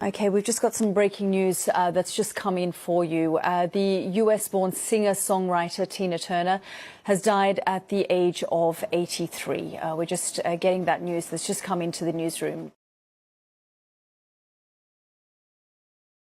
Okay, we've just got some breaking news that's just come in for you. The US-born singer-songwriter Tina Turner has died at the age of 83. We're just getting that news that's just come into the newsroom.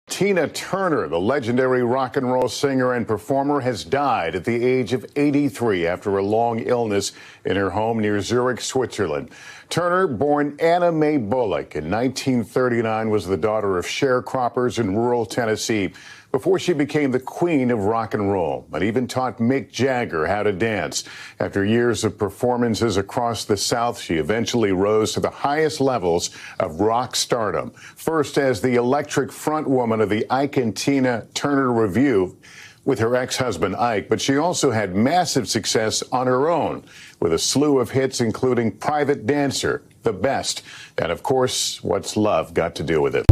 Tina Turner, the legendary rock and roll singer and performer, has died at the age of 83 after a long illness in her home near Zurich, Switzerland. Turner, born Anna Mae Bullock in 1939, was the daughter of sharecroppers in rural Tennessee before she became the queen of rock and roll, and even taught Mick Jagger how to dance. After years of performances across the South, she eventually rose to the highest levels of rock stardom. First as the electric frontwoman of the Ike and Tina Turner Revue with her ex-husband Ike, but she also had massive success on her own with a slew of hits, including Private Dancer, The Best, and of course, What's Love Got to Do with It?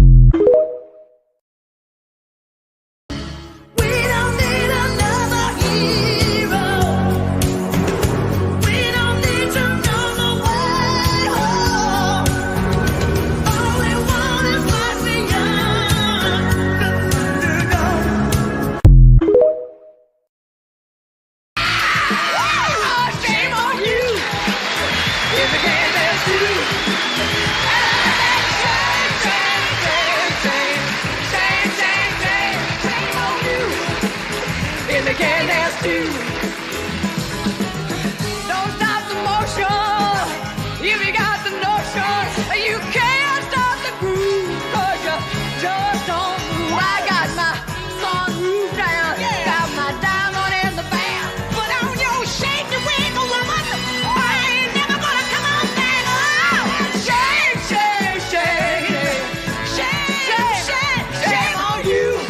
Don't stop the motion if you got the notion. You can't stop the groove 'cause you just don't move. I got my sunroof down, got my diamond in the band. Put on your shake and wiggle, woman. I ain't never gonna come on back. Oh, shake, shake, shake, shake, shake, shake, shame on you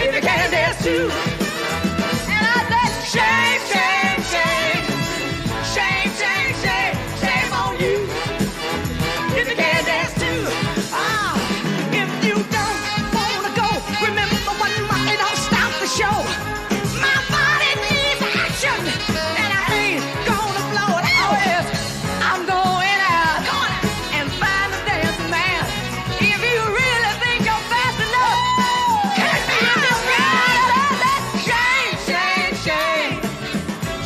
if you can't dance too. Shame, shame, shame, shame, shame, shame, shame on you. If you can't dance too, if you don't wanna go, remember one more, it don't stop the show. My body needs action, and I ain't gonna blow it. Oh yes, I'm going out and find a dancing man. If you really think you're fast enough, catch me in this ride. Shame, shame, shame.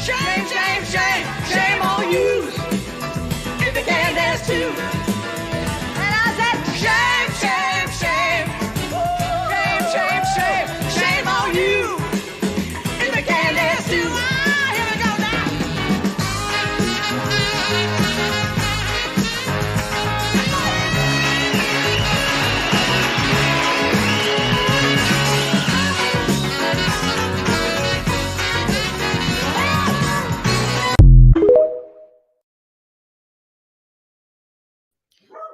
Shame, shame, shame, shame on you if you can't dance too. And I said, shame, shame, shame, shame, shame, shame, shame on you if you can't dance too. Here we go now.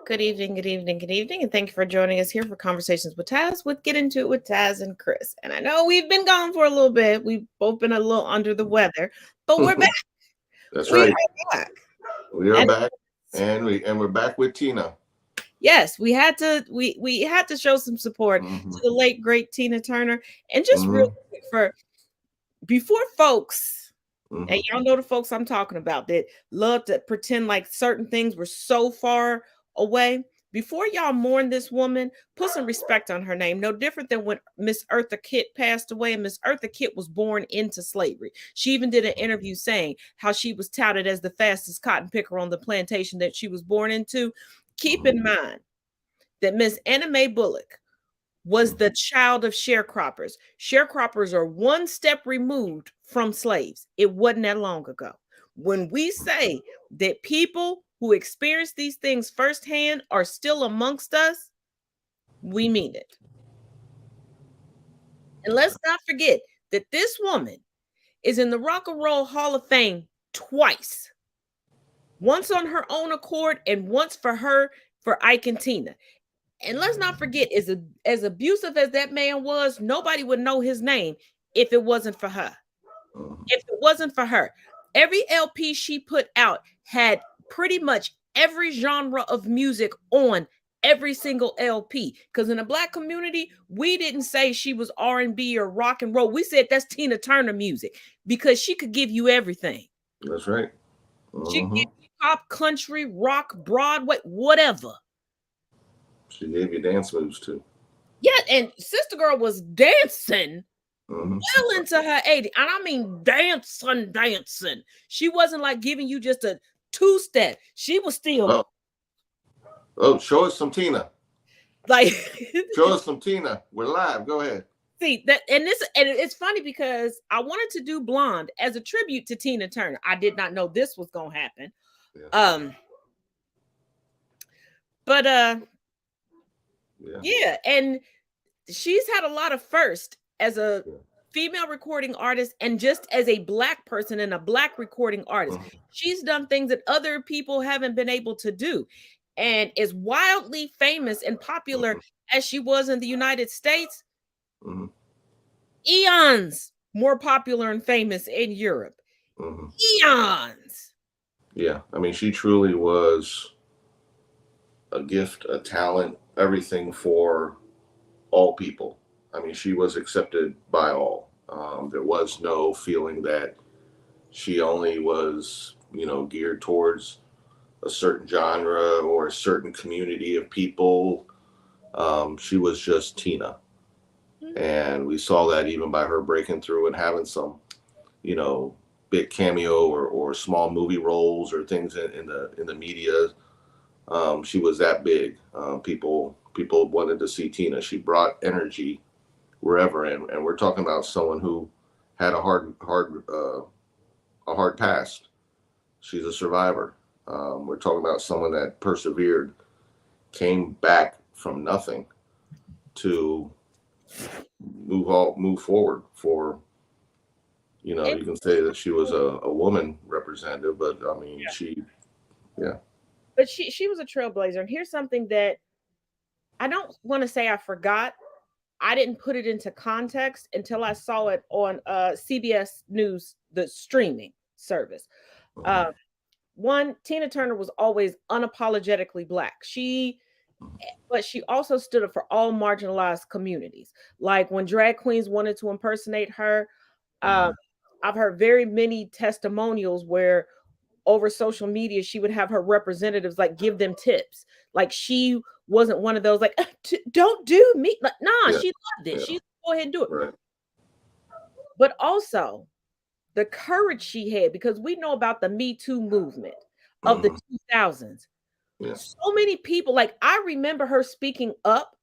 Good evening, good evening, good evening, and thank you for joining us here for Conversations with Taz with Get Into It with Taz and Chris. And I know we've been gone for a little bit. We've both been a little under the weather, but we're back. That's right. Back. We are back, and we're back with Tina. Yes, we had to show some support to the late great Tina Turner. And just real quick before folks, and y'all know the folks I'm talking about that love to pretend like certain things were so far away. Before y'all mourn this woman, put some respect on her name. No different than when Miss Eartha Kitt passed away, and Miss Eartha Kitt was born into slavery. She even did an interview saying how she was touted as the fastest cotton picker on the plantation that she was born into. Keep in mind that Miss Anna Mae Bullock was the child of sharecroppers. Sharecroppers are one step removed from slaves. It wasn't that long ago. When we say that people who experience these things firsthand are still amongst us, we mean it. And let's not forget that this woman is in the Rock and Roll Hall of Fame twice. Once on her own accord and once for Ike and Tina. And let's not forget, as abusive as that man was, nobody would know his name if it wasn't for her. If it wasn't for her. Every LP she put out had pretty much every genre of music on every single LP. Because in the Black community, we didn't say she was R&B or rock and roll. We said that's Tina Turner music because she could give you everything. That's right. She could give you pop, country, rock, Broadway, whatever. She gave you dance moves too. Yeah, and Sister Girl was dancing Mhm. well into her 80s. And I mean dancing. She wasn't like giving you just a two-step. She was still Show us some Tina. like Show us some Tina. We're live. Go ahead. See that, and it's funny because I wanted to do Blonde as a tribute to Tina Turner. I did not know this was gonna happen. Yeah. Yeah, and she's had a lot of first as a female recording artist and just as a Black person and a Black recording artist. She's done things that other people haven't been able to do, and is wildly famous and popular as she was in the United States. Eons more popular and famous in Europe. Eons. Yeah, I mean, she truly was a gift, a talent, everything for all people. I mean, she was accepted by all. There was no feeling that she only was, geared towards a certain genre or a certain community of people. She was just Tina. And we saw that even by her breaking through and having some, big cameo or small movie roles or things in the media. She was that big. People wanted to see Tina. She brought energy wherever, and we're talking about someone who had a hard past. She's a survivor. We're talking about someone that persevered, came back from nothing to move forward. For you can say that she was a woman representative, but I mean But she was a trailblazer. And here's something that I don't want to say I forgot. I didn't put it into context until I saw it on CBS News, the streaming service. One, Tina Turner was always unapologetically Black. But she also stood up for all marginalized communities. Like when drag queens wanted to impersonate her, I've heard very many testimonials where over social media, she would have her representatives like give them tips. Like she wasn't one of those like, don't do me. Like, nah, she loved it. She go ahead and do it. Right. But also the courage she had, because we know about the Me Too movement of the 2000s. Yeah. So many people, like I remember her speaking up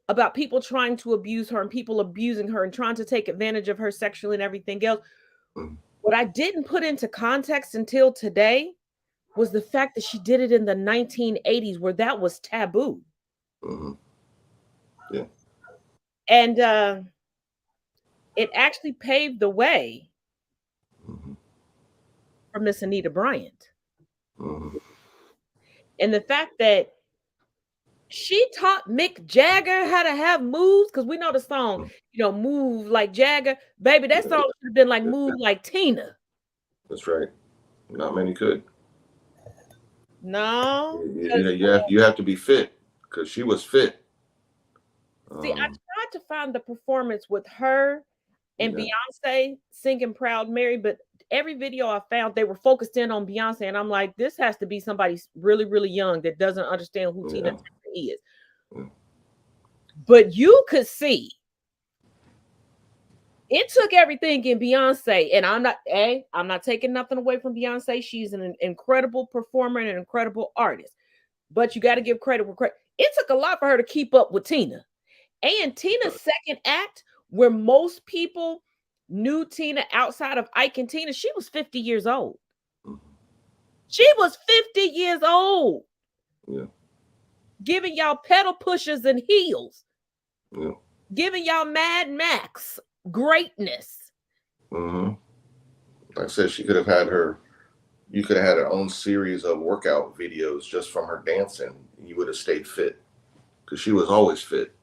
about people trying to abuse her and people abusing her and trying to take advantage of her sexually and everything else. What I didn't put into context until today was the fact that she did it in the 1980s where that was taboo. Yeah. And it actually paved the way for Miss Anita Bryant. And the fact that she taught Mick Jagger how to have moves, because we know the song, Move Like Jagger. Baby, that song should have been like Move Like Tina. That's right. Not many could. No. You have to be fit, because she was fit. See, I tried to find the performance with her and Beyonce singing Proud Mary, but every video I found, they were focused in on Beyonce. And I'm like, this has to be somebody really, really young that doesn't understand who Tina Turner is. But you could see it took everything in Beyonce. And I'm not taking nothing away from Beyonce. She's an incredible performer and an incredible artist. But you got to give credit where credit. It took a lot for her to keep up with Tina. And Tina's second act, where most people knew Tina outside of Ike and Tina, she was 50 years old. She was 50 years old. Yeah. Giving y'all pedal pushers and heels. Yeah. Giving y'all Mad Max greatness. Like I said, you could have had her own series of workout videos just from her dancing. You would have stayed fit, because she was always fit.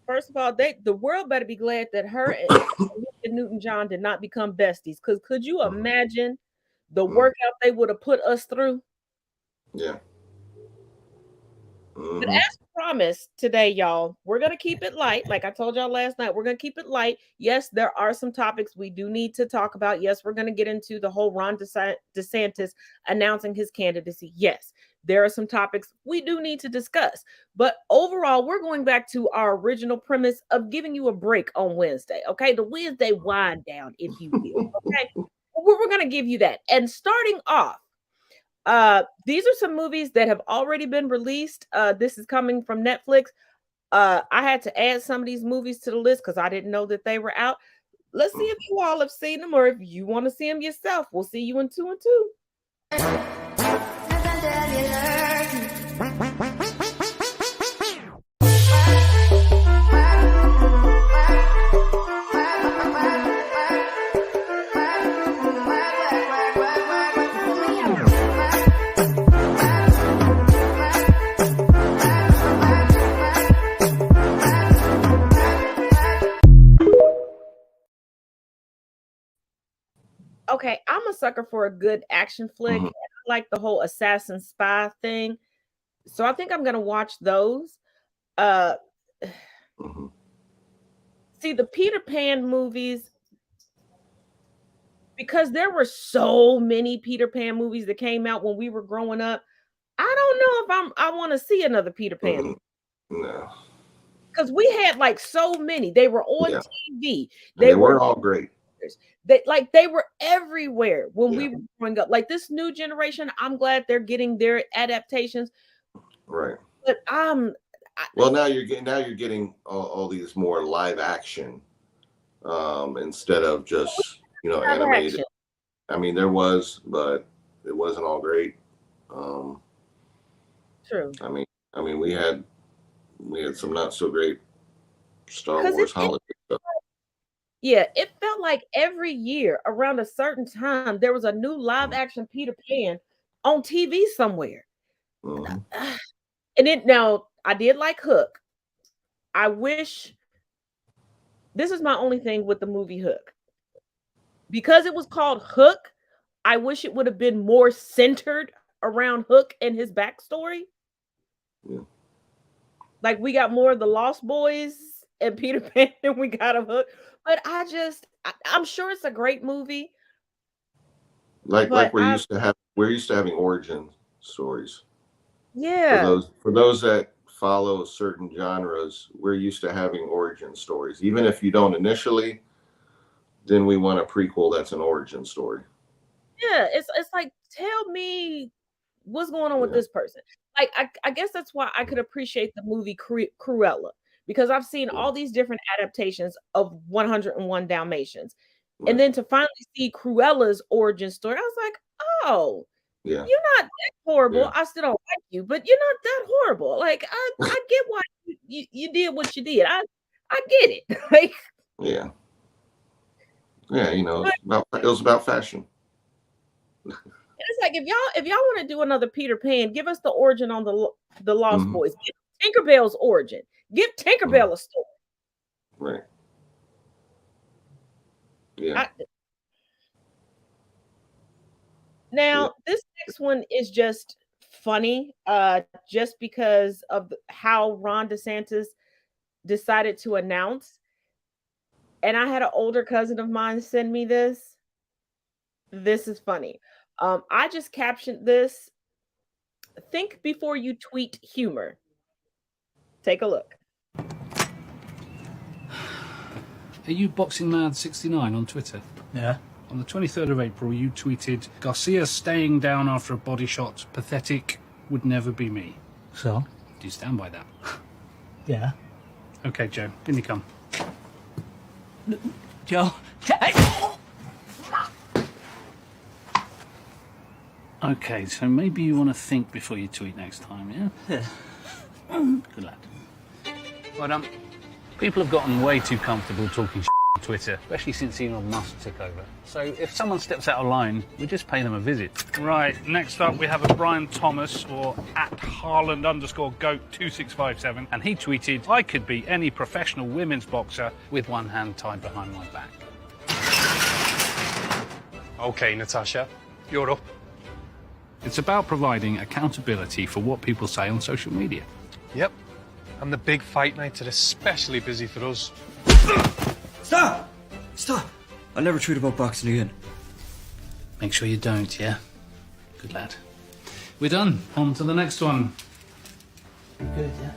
First of all, the world better be glad that her and Newton-John did not become besties. Because could you imagine the workout they would have put us through? Yeah. But as promise today, y'all, we're going to keep it light. Like I told y'all last night, we're going to keep it light. Yes, there are some topics we do need to talk about. Yes, we're going to get into the whole Ron DeSantis announcing his candidacy. Yes, there are some topics we do need to discuss. But overall, we're going back to our original premise of giving you a break on Wednesday. Okay, the Wednesday wind down, if you will. Okay, we're going to give you that. And starting off, these are some movies that have already been released. This is coming from Netflix. I had to add some of these movies to the list because I didn't know that they were out. Let's see if you all have seen them or if you want to see them yourself. We'll see you in 2 and 2. Okay, I'm a sucker for a good action flick. And I like the whole assassin spy thing. So I think I'm going to watch those. See, the Peter Pan movies, because there were so many Peter Pan movies that came out when we were growing up. I don't know if I want to see another Peter Pan. No. Because we had like so many. They were on TV. They weren't all great. They were everywhere when we were growing up. Like this new generation, I'm glad they're getting their adaptations. Right. But well, now you're getting all these more live action instead of just animated. Action. I mean, there was, but it wasn't all great. True. I mean, we had some not so great Star Wars holiday stuff. Yeah, it felt like every year around a certain time there was a new live action Peter Pan on TV somewhere. And now I did like Hook. I wish this is my only thing with the movie Hook. Because it was called Hook, I wish it would have been more centered around Hook and his backstory. Yeah. Like we got more of the Lost Boys and Peter Pan than we got of Hook. But I'm sure it's a great movie. Like we're used to having origin stories. Yeah. For those that follow certain genres, we're used to having origin stories. Even if you don't initially, then we want a prequel that's an origin story. Yeah, it's like, tell me what's going on with this person. Like I guess that's why I could appreciate the movie Cruella. Because I've seen all these different adaptations of 101 Dalmatians. And then to finally see Cruella's origin story, I was like, oh, you're not that horrible. Yeah. I still don't like you, but you're not that horrible. Like, I get why you did what you did. I get it. Like, yeah, it was about fashion. And it's like, if y'all want to do another Peter Pan, give us the origin on the Lost Boys. Give Tinkerbell's origin. Give Tinkerbell a story. Right. Yeah. This next one is just funny, just because of how Ron DeSantis decided to announce. And I had an older cousin of mine send me this. This is funny. I just captioned this. Think before you tweet humor. Take a look. Are you Boxing Mad 69 on Twitter? Yeah. On the 23rd of April, you tweeted, Garcia staying down after a body shot, pathetic, would never be me. So? Do you stand by that? Yeah. Okay, Joe, in you come. Joe? Okay, so maybe you want to think before you tweet next time, yeah? Yeah. Good lad. Well, people have gotten way too comfortable talking on Twitter, especially since Elon Musk took over. So if someone steps out of line, we just pay them a visit. Right, next up we have a Brian Thomas, or @Haaland_GOAT2657, and he tweeted, I could be any professional women's boxer with one hand tied behind my back. Okay, Natasha, you're up. It's about providing accountability for what people say on social media. Yep. And the big fight nights are especially busy for us. Stop! Stop! I'll never tweet about boxing again. Make sure you don't, yeah? Good lad. We're done. On to the next one. Good, yeah.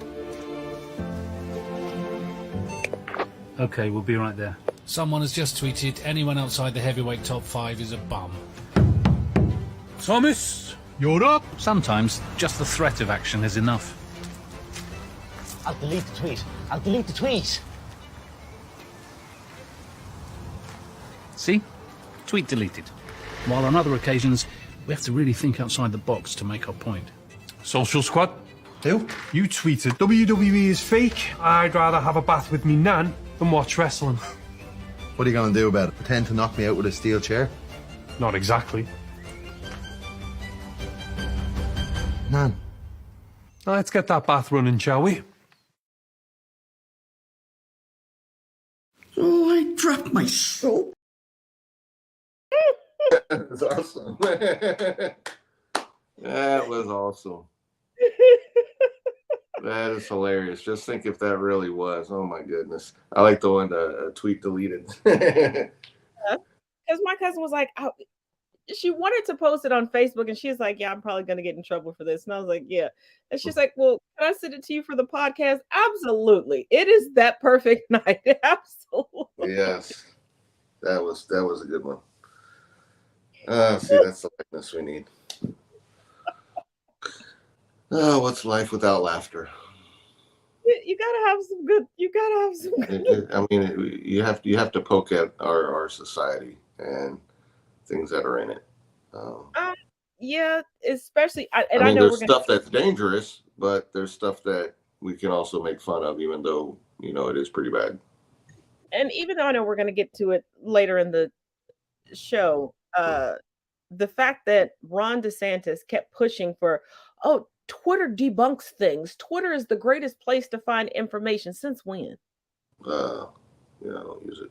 Okay, we'll be right there. Someone has just tweeted, anyone outside the heavyweight top 5 is a bum. Thomas, you're up. Sometimes just the threat of action is enough. I'll delete the tweet. I'll delete the tweet. See? Tweet deleted. While on other occasions, we have to really think outside the box to make our point. Social Squad. Who? You tweeted WWE is fake. I'd rather have a bath with me nan than watch wrestling. What are you going to do about it? Pretend to knock me out with a steel chair? Not exactly. Nan. Let's get that bath running, shall we? Oh, I dropped my soap. That was awesome. That was awesome. That is hilarious. Just think if that really was. Oh my goodness. I like the one tweet deleted. Because my cousin was like, she wanted to post it on Facebook, and she's like, yeah, I'm probably going to get in trouble for this. And I was like, yeah. And she's like, well, can I send it to you for the podcast? Absolutely. It is that perfect night. Absolutely. Yes. That was a good one. See, that's the likeness we need. Oh, what's life without laughter? You gotta have some good. You gotta have some good. I mean, you have to poke at our society and things that are in it. Yeah, especially. I mean, know there's stuff that's dangerous, but there's stuff that we can also make fun of, even though it is pretty bad. And even though I know we're gonna get to it later in the show, the fact that Ron DeSantis kept pushing for, Twitter debunks things. Twitter is the greatest place to find information. Since when? I don't use it.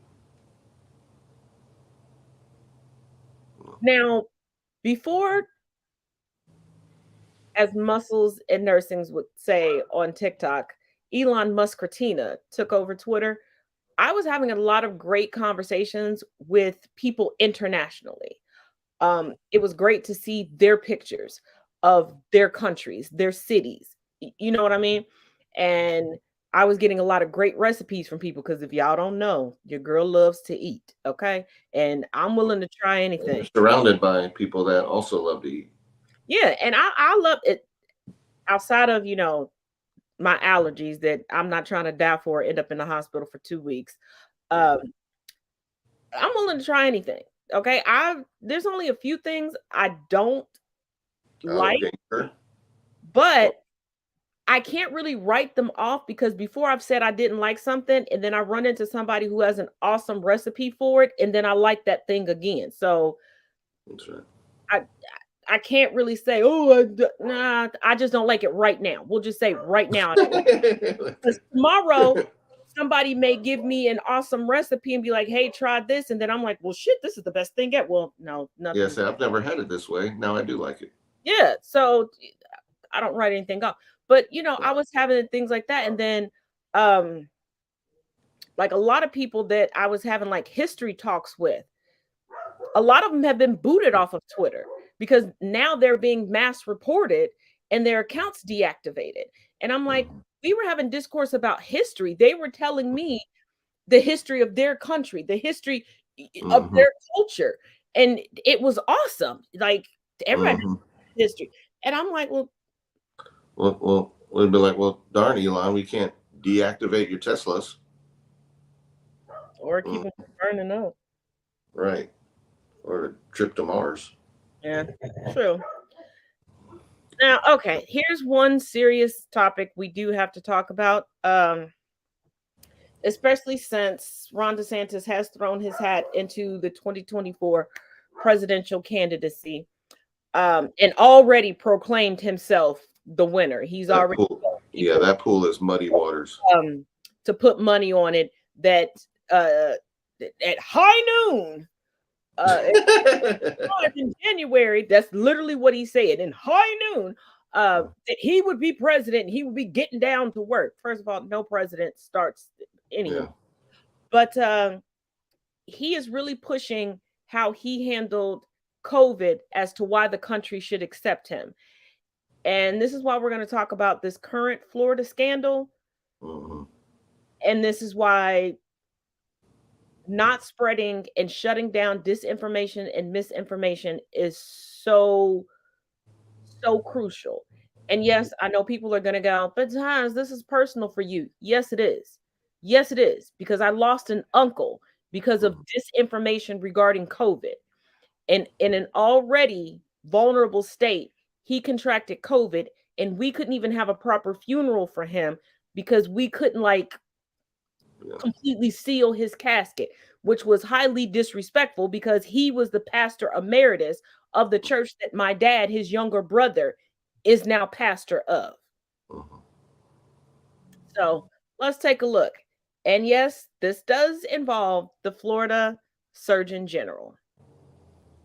Now, before, as Muscles and Nursings would say on TikTok, Elon Muskratina took over Twitter, I was having a lot of great conversations with people internationally. It was great to see their pictures of their countries, their cities. You know what I mean? And I was getting a lot of great recipes from people because if y'all don't know, your girl loves to eat, okay? And I'm willing to try anything. You're surrounded by people that also love to eat. Yeah, and I love it outside of, my allergies that I'm not trying to die for, end up in the hospital for 2 weeks. I'm willing to try anything, okay? There's only a few things I don't like, but I can't really write them off because before I've said I didn't like something and then I run into somebody who has an awesome recipe for it and then I like that thing again. So that's right. I can't really say, I just don't like it right now. We'll just say right now. Because tomorrow somebody may give me an awesome recipe and be like, hey, try this. And then I'm like, well, shit, this is the best thing yet. Well, no, nothing. Yes, I've never had it this way. Now I do like it. Yeah, so I don't write anything up. But, I was having things like that. And then, like a lot of people that I was having like history talks with, a lot of them have been booted off of Twitter because now they're being mass reported and their accounts deactivated. And I'm like, we were having discourse about history. They were telling me the history of their country, the history of their culture. And it was awesome. Like everybody history. And I'm like, well, we'd be like, well, darn, Elon, we can't deactivate your Teslas. Or keep them burning up. Right. Or a trip to Mars. Yeah, true. Now, okay, here's one serious topic we do have to talk about. Especially since Ron DeSantis has thrown his hat into the 2024 presidential candidacy. And already proclaimed himself the winner. He's that already pool. Yeah, that pool is muddy waters. To put money on it that at high noon in January, that's literally what he said. In high noon, that he would be president, he would be getting down to work. First of all, no president starts anything. But he is really pushing how he handled COVID as to why the country should accept him. And this is why we're going to talk about this current Florida scandal. And this is why not spreading and shutting down disinformation and misinformation is so crucial. And yes, I know people are going to go, but Taz, this is personal for you. Yes, it is. Yes, it is. Because I lost an uncle because of disinformation regarding COVID. And in an already vulnerable state, he contracted COVID, and we couldn't even have a proper funeral for him because we couldn't completely seal his casket, which was highly disrespectful because he was the pastor emeritus of the church that my dad, his younger brother, is now pastor of. So let's take a look. And yes, this does involve the Florida Surgeon General.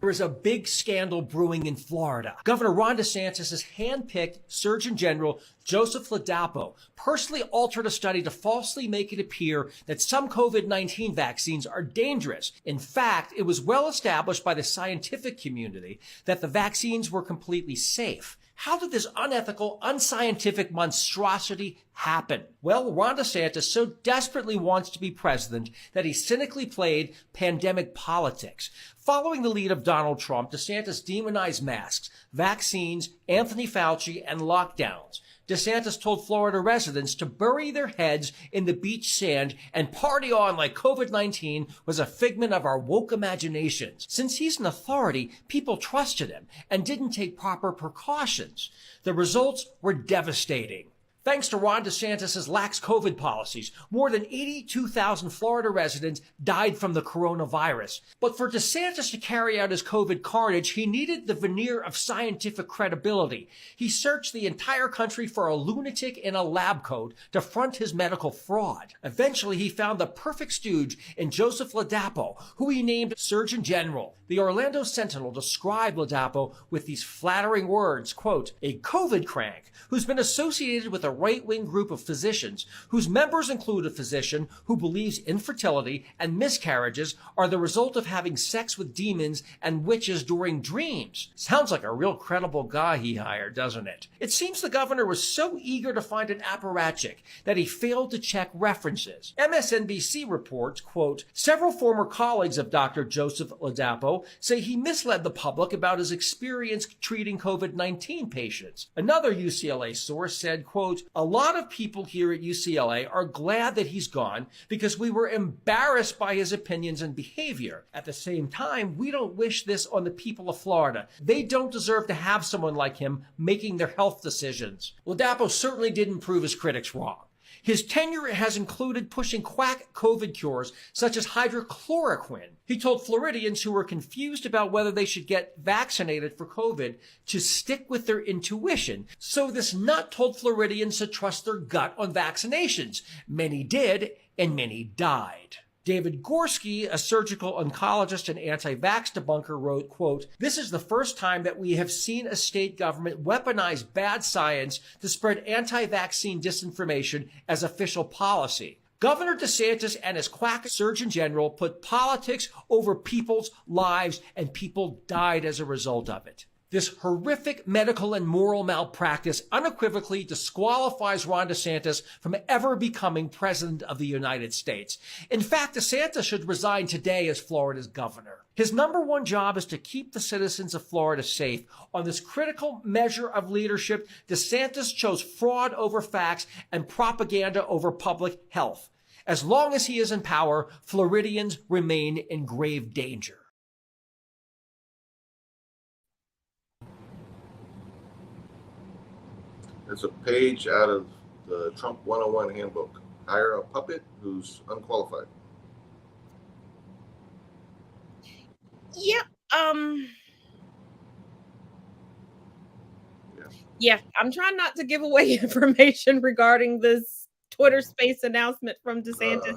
There is a big scandal brewing in Florida. Governor Ron DeSantis has handpicked Surgeon General Joseph Ladapo personally altered a study to falsely make it appear that some COVID-19 vaccines are dangerous. In fact, it was well established by the scientific community that the vaccines were completely safe. How did this unethical, unscientific monstrosity happen? Well, Ron DeSantis so desperately wants to be president that he cynically played pandemic politics. Following the lead of Donald Trump, DeSantis demonized masks, vaccines, Anthony Fauci, and lockdowns. DeSantis told Florida residents to bury their heads in the beach sand and party on like COVID-19 was a figment of our woke imaginations. Since he's an authority, people trusted him and didn't take proper precautions. The results were devastating. Thanks to Ron DeSantis' lax COVID policies, more than 82,000 Florida residents died from the coronavirus. But for DeSantis to carry out his COVID carnage, he needed the veneer of scientific credibility. He searched the entire country for a lunatic in a lab coat to front his medical fraud. Eventually, he found the perfect stooge in Joseph Ladapo, who he named Surgeon General. The Orlando Sentinel described Ladapo with these flattering words, quote, a COVID crank who's been associated with a right-wing group of physicians whose members include a physician who believes infertility and miscarriages are the result of having sex with demons and witches during dreams. Sounds like a real credible guy he hired, doesn't it? It seems the governor was so eager to find an apparatchik that he failed to check references. MSNBC reports, quote, several former colleagues of Dr. Joseph Ladapo say he misled the public about his experience treating COVID-19 patients. Another UCLA source said, quote, a lot of people here at UCLA are glad that he's gone because we were embarrassed by his opinions and behavior. At the same time, we don't wish this on the people of Florida. They don't deserve to have someone like him making their health decisions. Ladapo certainly didn't prove his critics wrong. His tenure has included pushing quack COVID cures such as hydrochloroquine. He told Floridians who were confused about whether they should get vaccinated for COVID to stick with their intuition. So this nut told Floridians to trust their gut on vaccinations. Many did, and many died. David Gorski, a surgical oncologist and anti-vax debunker, wrote, quote, this is the first time that we have seen a state government weaponize bad science to spread anti-vaccine disinformation as official policy. Governor DeSantis and his quack Surgeon General put politics over people's lives, and people died as a result of it. This horrific medical and moral malpractice unequivocally disqualifies Ron DeSantis from ever becoming president of the United States. In fact, DeSantis should resign today as Florida's governor. His number one job is to keep the citizens of Florida safe. On this critical measure of leadership, DeSantis chose fraud over facts and propaganda over public health. As long as he is in power, Floridians remain in grave danger. It's a page out of the Trump 101 handbook. Hire a puppet who's unqualified. Yep. Yeah, I'm trying not to give away information regarding this Twitter space announcement from DeSantis,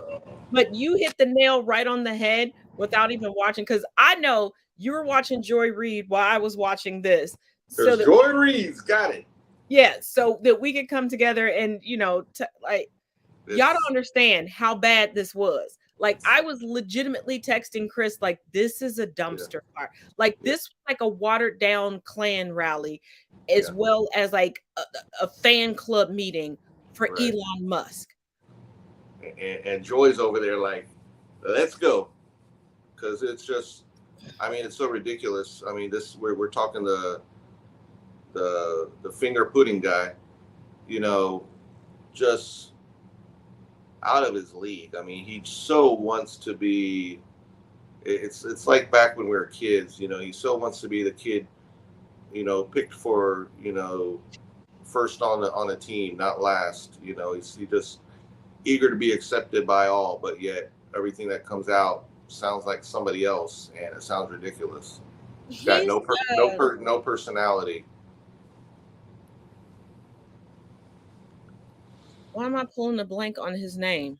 but you hit the nail right on the head without even watching, because I know you were watching Joy Reid while I was watching this. There's Joy Reid's got it. Yeah, so that we could come together and, you know, like, y'all don't understand how bad this was. Like, I was legitimately texting Chris, like, this is a dumpster fire. Like, this was like a watered down Klan rally, as well as like a fan club meeting for Elon Musk. And Joy's over there like, let's go. Because it's just, I mean, it's so ridiculous. I mean, this we're talking the finger pudding guy, you know, just out of his league. I mean, he so wants to be. It's like back when we were kids, you know. He so wants to be the kid, you know, picked for, you know, first on a team, not last. You know, he just eager to be accepted by all, but yet everything that comes out sounds like somebody else, and it sounds ridiculous. He's got no personality. Why am I pulling a blank on his name?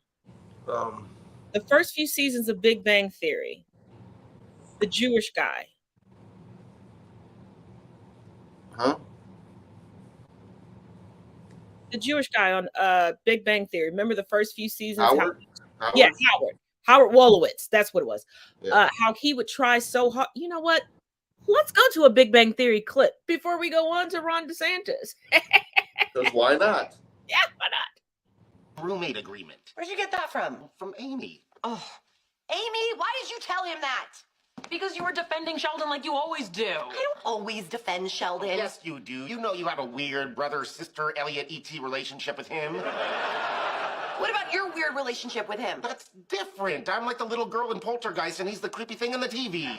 The first few seasons of Big Bang Theory. The Jewish guy. Huh? The Jewish guy on Big Bang Theory. Remember the first few seasons? Howard? Yeah, Howard Wolowitz. That's what it was. Yeah. How he would try so hard. You know what? Let's go to a Big Bang Theory clip before we go on to Ron DeSantis. Because why not? Yeah, why not? Roommate agreement. Where'd you get that from? From Amy. Oh, Amy, why did you tell him that? Because you were defending Sheldon like you always do. I don't always defend Sheldon. Yes, you do. You know you have a weird brother-sister Elliot E.T. relationship with him. What about your weird relationship with him? That's different. I'm like the little girl in Poltergeist, and he's the creepy thing on the TV.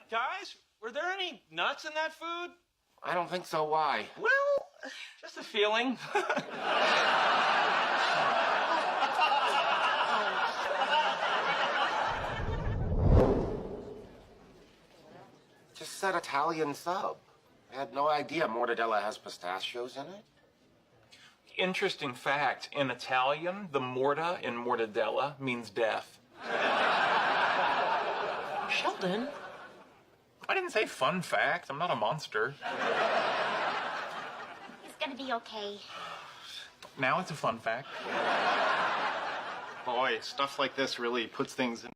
Guys, were there any nuts in that food? I don't think so. Why? Well, just a feeling. Just said Italian sub. I had no idea mortadella has pistachios in it. Interesting fact, in Italian, the morta in mortadella means death. Sheldon? I didn't say fun fact. I'm not a monster. It's gonna be okay. Now it's a fun fact. Boy, stuff like this really puts things in.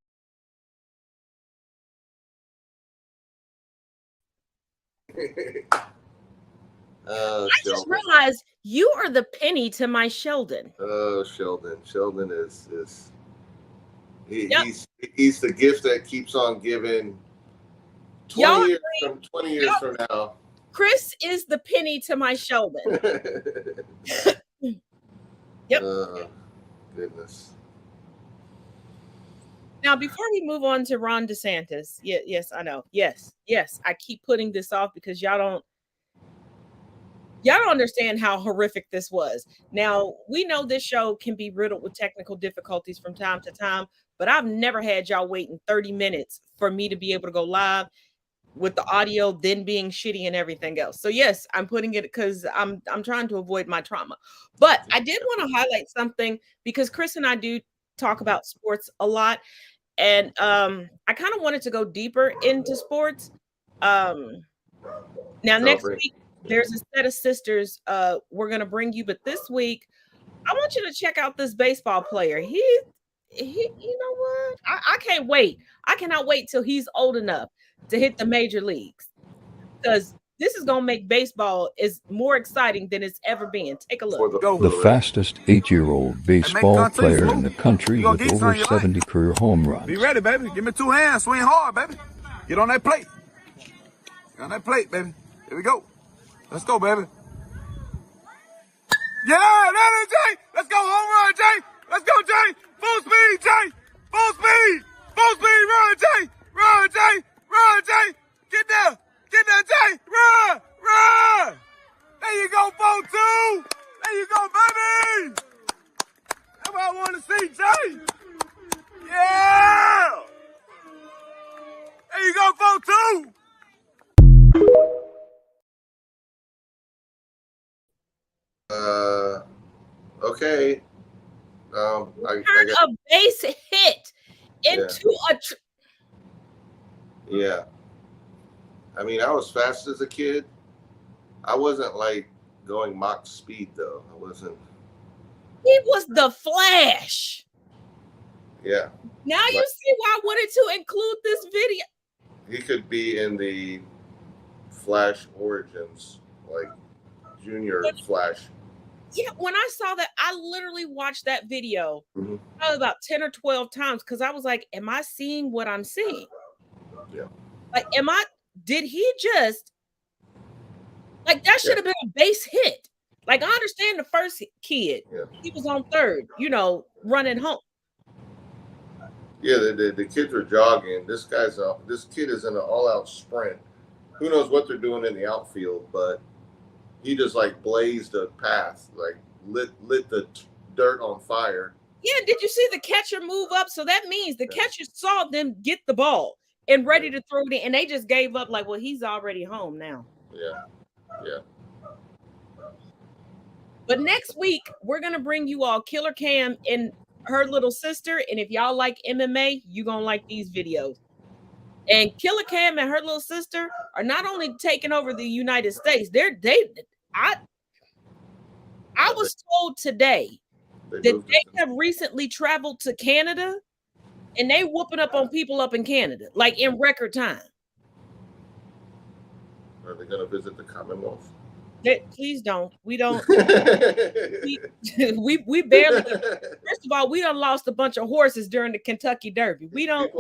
I just realized you are the penny to my Sheldon. Oh, Sheldon. Sheldon is he's the gift that keeps on giving. 20 years from now. Chris is the penny to my Sheldon. Yep. Goodness. Now, before we move on to Ron DeSantis, yes, I know. Yes, I keep putting this off because y'all don't understand how horrific this was. Now, we know this show can be riddled with technical difficulties from time to time, but I've never had y'all waiting 30 minutes for me to be able to go live with the audio then being shitty and everything else. So yes, I'm putting it because I'm trying to avoid my trauma. But I did want to highlight something because Chris and I do talk about sports a lot. And I kind of wanted to go deeper into sports. Now next week, there's a set of sisters we're going to bring you. But this week, I want you to check out this baseball player. He you know what? I can't wait. I cannot wait till he's old enough to hit the major leagues, because this is going to make baseball is more exciting than it's ever been. Take a look. The fastest 8-year-old baseball player in the country with over 70 career home runs. Be ready, baby. Give me 2 hands. Swing hard, baby. Get on that plate. Get on that plate, baby. Here we go. Let's go, baby. Yeah, that is Jay. Let's go, home run, Jay. Let's go, Jay. Full speed, Jay. Full speed. Full speed. Run, Jay. Run, Jay. Run, Jay. Get there. Get there, Jay. Run. Run. There you go, 4-2. There you go, baby. That's what I want to see, Jay. Yeah. There you go, 4-2. Okay. I got a base hit into yeah. I mean, I was fast as a kid, I wasn't like going Mach speed though. I wasn't. He was the Flash. Yeah. Now you see why I wanted to include this video. He could be in the Flash Origins, like Junior Flash. Yeah, when I saw that, I literally watched that video probably about 10 or 12 times because I was like, am I seeing what I'm seeing? Yeah. Like, did he just, like, that should have been a base hit. Like, I understand the first kid. Yeah. He was on third, running home. Yeah, the kids are jogging. This kid is in an all-out sprint. Who knows what they're doing in the outfield, but he just like blazed a path, like lit the dirt on fire. Yeah, did you see the catcher move up? So that means the catcher saw them get the ball and ready to throw it in, and they just gave up like, well, he's already home now. Yeah, yeah. But next week, we're going to bring you all Killer Cam and her little sister, and if y'all like MMA, you're going to like these videos. And Killer Cam and her little sister are not only taking over the United States, I was told today that they have recently traveled to Canada and they whooping up on people up in Canada, like in record time. Are they going to visit the Commonwealth? Please don't. We don't. we barely. First of all, we done lost a bunch of horses during the Kentucky Derby. We don't.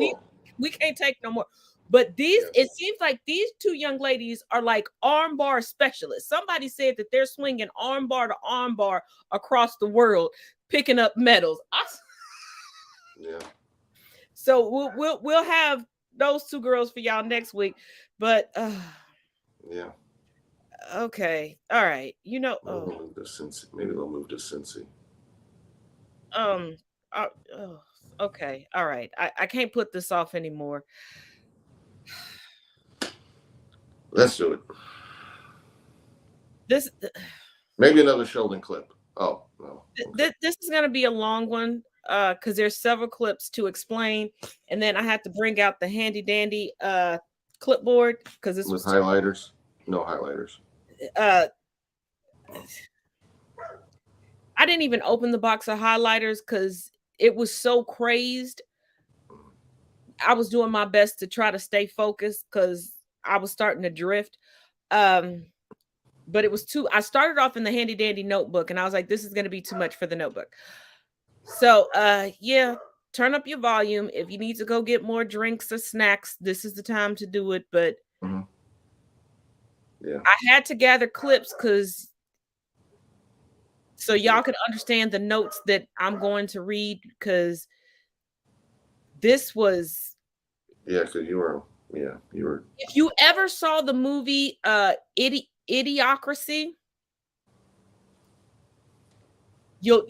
We can't take no more. But it seems like these two young ladies are like armbar specialists. Somebody said that they're swinging armbar to armbar across the world, picking up medals. Yeah. So we'll have those two girls for y'all next week. But yeah. Okay. All right. Maybe they'll move to Cincy. Okay. All right. I can't put this off anymore. Let's do it. Maybe another Sheldon clip. Oh, no. Okay. This is going to be a long one because there's several clips to explain. And then I have to bring out the handy dandy clipboard because this was highlighters. No highlighters. I didn't even open the box of highlighters because it was so crazed. I was doing my best to try to stay focused because I was starting to drift. But it was I started off in the handy dandy notebook and I was like, this is going to be too much for the notebook. So yeah, turn up your volume. If you need to go get more drinks or snacks, this is the time to do it. But yeah, I had to gather clips so y'all can understand the notes that I'm going to read because this was. Yeah, because you were. If you ever saw the movie Idiocracy, you'll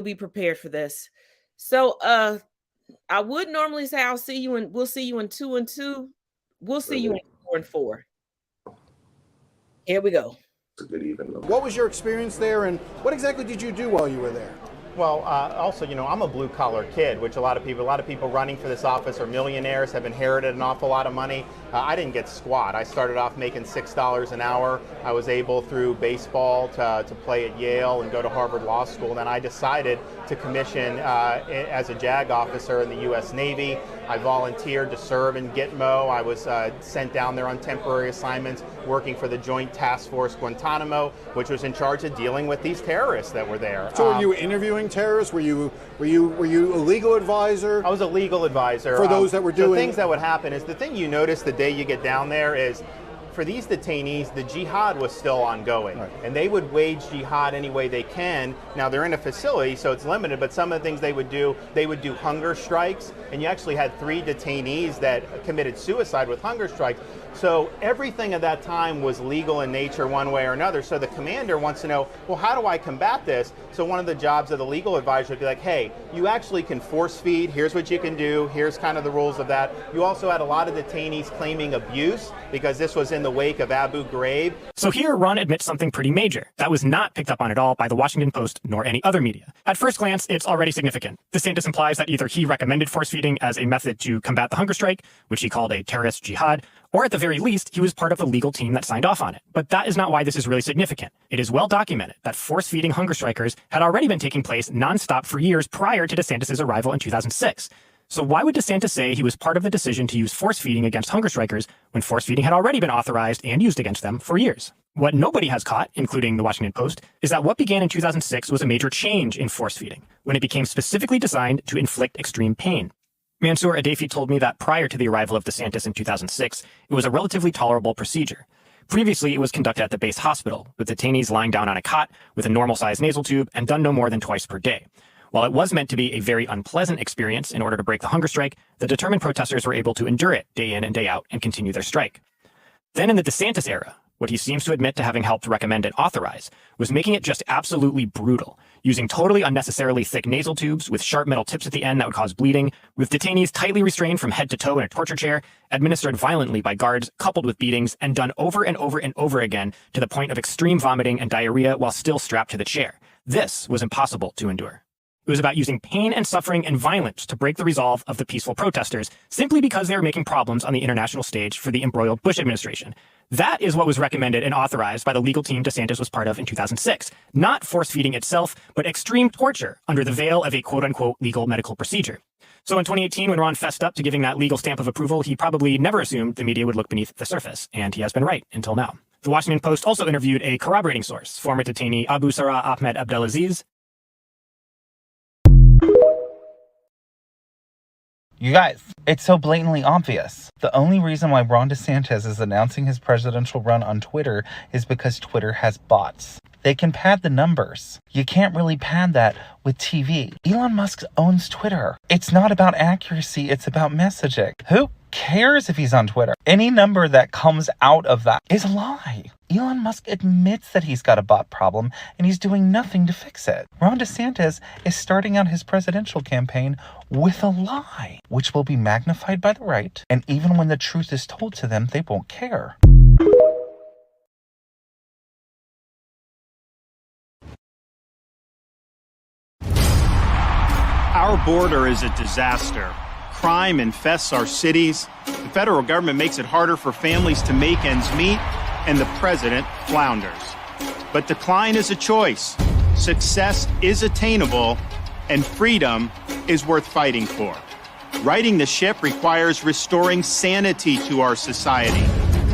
be prepared for this. So I would normally say we'll see you in 2 and 2. We'll see you in 4 and 4. Here we go. It's a good even number. What was your experience there, and what exactly did you do while you were there? Well, also, I'm a blue-collar kid, which a lot of people running for this office are millionaires, have inherited an awful lot of money. I didn't get squat. I started off making $6 an hour. I was able, through baseball, to play at Yale and go to Harvard Law School. Then I decided to commission as a JAG officer in the U.S. Navy. I volunteered to serve in Gitmo. I was sent down there on temporary assignments, working for the Joint Task Force Guantanamo, which was in charge of dealing with these terrorists that were there. So were you interviewing terrorists? Were you a legal advisor? I was a legal advisor. For those that were doing... So things that would happen is the thing you notice the day you get down there is for these detainees, the jihad was still ongoing. Right. And they would wage jihad any way they can. Now, they're in a facility, so it's limited, but some of the things they would do hunger strikes, and you actually had 3 detainees that committed suicide with hunger strikes. So everything at that time was legal in nature one way or another. So the commander wants to know, well, how do I combat this? So one of the jobs of the legal advisor would be like, hey, you actually can force feed. Here's what you can do. Here's kind of the rules of that. You also had a lot of detainees claiming abuse because this was in in the wake of Abu Ghraib. So here, Ron admits something pretty major that was not picked up on at all by the Washington Post nor any other media. At first glance, it's already significant. DeSantis implies that either he recommended force feeding as a method to combat the hunger strike, which he called a terrorist jihad, or at the very least, he was part of the legal team that signed off on it. But that is not why this is really significant. It is well documented that force-feeding hunger strikers had already been taking place nonstop for years prior to DeSantis' arrival in 2006. So why would DeSantis say he was part of the decision to use force-feeding against hunger strikers when force-feeding had already been authorized and used against them for years? What nobody has caught, including the Washington Post, is that what began in 2006 was a major change in force-feeding, when it became specifically designed to inflict extreme pain. Mansour Adefi told me that prior to the arrival of DeSantis in 2006, it was a relatively tolerable procedure. Previously, it was conducted at the base hospital, with detainees lying down on a cot with a normal-sized nasal tube and done no more than twice per day. While it was meant to be a very unpleasant experience in order to break the hunger strike, the determined protesters were able to endure it day in and day out and continue their strike. Then in the DeSantis era, what he seems to admit to having helped recommend and authorize was making it just absolutely brutal, using totally unnecessarily thick nasal tubes with sharp metal tips at the end that would cause bleeding, with detainees tightly restrained from head to toe in a torture chair, administered violently by guards, coupled with beatings, and done over and over and over again to the point of extreme vomiting and diarrhea while still strapped to the chair. This was impossible to endure. It was about using pain and suffering and violence to break the resolve of the peaceful protesters, simply because they were making problems on the international stage for the embroiled Bush administration. That is what was recommended and authorized by the legal team DeSantis was part of in 2006. Not force-feeding itself, but extreme torture under the veil of a quote-unquote legal medical procedure. So in 2018, when Ron fessed up to giving that legal stamp of approval, he probably never assumed the media would look beneath the surface, and he has been right until now. The Washington Post also interviewed a corroborating source, former detainee Abu Sarah Ahmed Abdelaziz. You guys, it's so blatantly obvious. The only reason why Ron DeSantis is announcing his presidential run on Twitter is because Twitter has bots. They can pad the numbers. You can't really pad that with TV. Elon Musk owns Twitter. It's not about accuracy, it's about messaging. Who cares if he's on Twitter? Any number that comes out of that is a lie. Elon Musk admits that he's got a bot problem and he's doing nothing to fix it. Ron DeSantis is starting out his presidential campaign with a lie, which will be magnified by the right, and even when the truth is told to them, they won't care. Our border is a disaster. Crime infests our cities. The federal government makes it harder for families to make ends meet, and the president flounders. But decline is a choice. Success is attainable, and freedom is worth fighting for. Righting the ship requires restoring sanity to our society,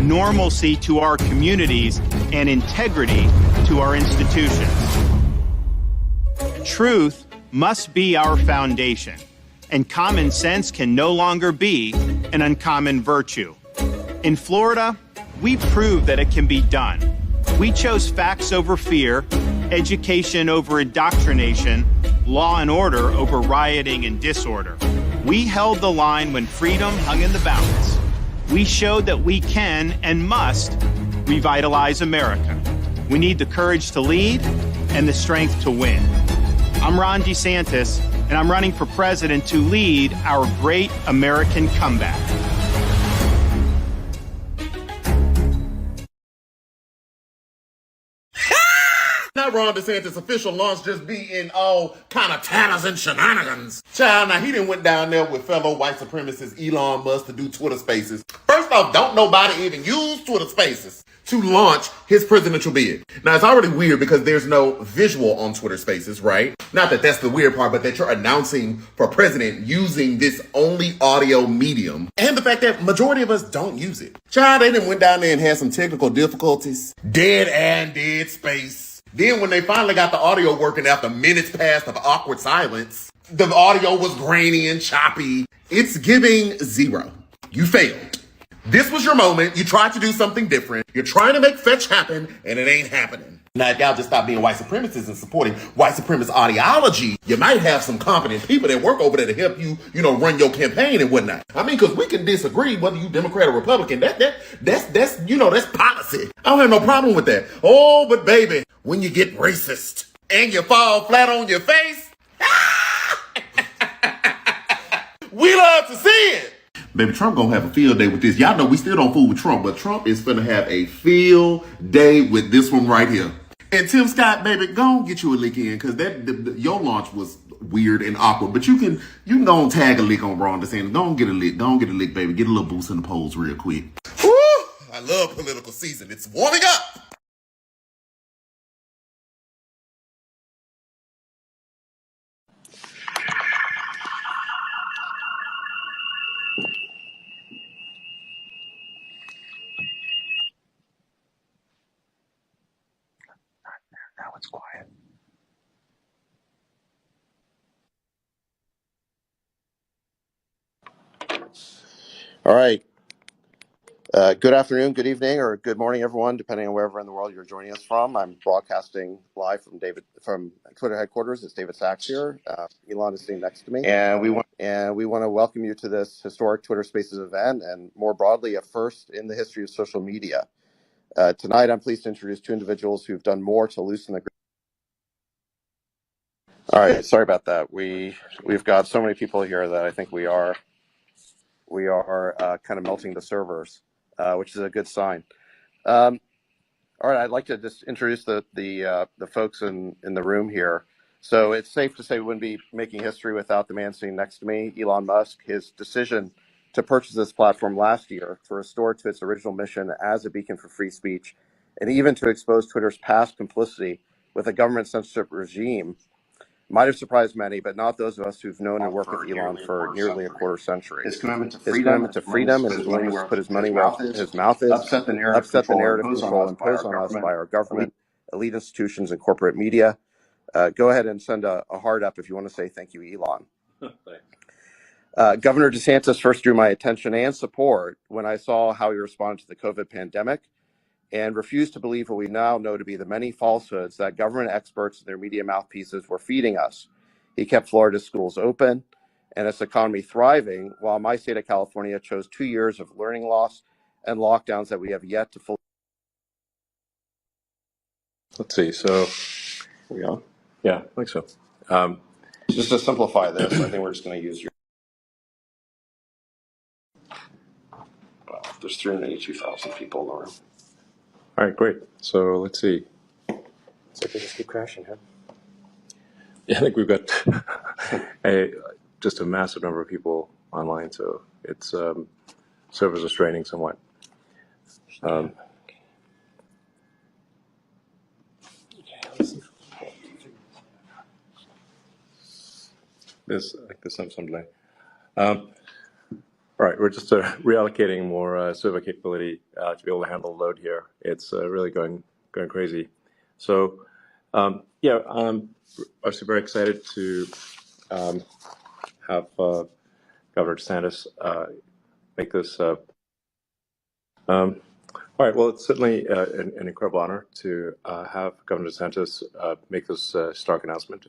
normalcy to our communities, and integrity to our institutions. Truth must be our foundation, and common sense can no longer be an uncommon virtue. In Florida, we proved that it can be done. We chose facts over fear, education over indoctrination, law and order over rioting and disorder. We held the line when freedom hung in the balance. We showed that we can and must revitalize America. We need the courage to lead and the strength to win. I'm Ron DeSantis, and I'm running for president to lead our great American comeback. Not Ron DeSantis' official launch just be in all kind of tatters and shenanigans. Child, now he done went down there with fellow white supremacist Elon Musk to do Twitter Spaces. First off, don't nobody even use Twitter Spaces to launch his presidential bid. Now, it's already weird because there's no visual on Twitter Spaces, right? Not that that's the weird part, but that you're announcing for president using this only audio medium. And the fact that majority of us don't use it. Child, they done went down there and had some technical difficulties. Dead space. Then when they finally got the audio working after minutes past of awkward silence, the audio was grainy and choppy. It's giving 0. You failed. This was your moment. You tried to do something different. You're trying to make fetch happen, and it ain't happening. Now, if y'all just stop being white supremacists and supporting white supremacist ideology, you might have some competent people that work over there to help you, run your campaign and whatnot. I mean, because we can disagree whether you Democrat or Republican. That's policy. I don't have no problem with that. Oh, but baby, when you get racist and you fall flat on your face, we love to see it. Baby, Trump gonna have a field day with this. Y'all know we still don't fool with Trump, but Trump is gonna have a field day with this one right here. And Tim Scott, baby, go on get you a lick in, because your launch was weird and awkward. But you can go and tag a lick on Ron DeSantis. Go on get a lick, baby. Get a little boost in the polls real quick. Woo! I love political season. It's warming up. Now it's quiet. All right. Good afternoon, good evening, or good morning, everyone, depending on wherever in the world you're joining us from. I'm broadcasting live from Twitter headquarters. It's David Sachs here. Elon is sitting next to me, and we want to welcome you to this historic Twitter Spaces event, and more broadly, a first in the history of social media. Tonight, I'm pleased to introduce two individuals who've done more to loosen the. All right, sorry about that. We've got so many people here that I think we are kind of melting the servers, which is a good sign. All right, I'd like to just introduce the folks in the room here. So it's safe to say we wouldn't be making history without the man sitting next to me, Elon Musk. His decision to purchase this platform last year to restore it to its original mission as a beacon for free speech, and even to expose Twitter's past complicity with a government censorship regime might have surprised many, but not those of us who've known and worked with Elon for nearly a quarter century. His commitment to freedom and his willingness to put his money where his mouth is, upset the narrative control imposed on us by our government, elite institutions, and corporate media. Go ahead and send a heart up if you want to say thank you, Elon. Governor DeSantis first drew my attention and support when I saw how he responded to the COVID pandemic, and refused to believe what we now know to be the many falsehoods that government experts and their media mouthpieces were feeding us. He kept Florida's schools open and its economy thriving, while my state of California chose 2 years of learning loss and lockdowns that we have yet to fully. Let's see. So, We on? yeah, I think so. Just to simplify this, I think we're just going to use your. Well, there's 382,000 people in the room. All right, great. So let's see. So they just keep crashing, huh? Yeah, I think we've got just a massive number of people online, so it's servers are straining somewhat. There's some delay. All right, we're just reallocating more server capability to be able to handle the load here. It's really going crazy. So, yeah, I'm obviously very excited to have Governor DeSantis make this. All right, well, it's certainly an incredible honor to have Governor DeSantis make this stark announcement.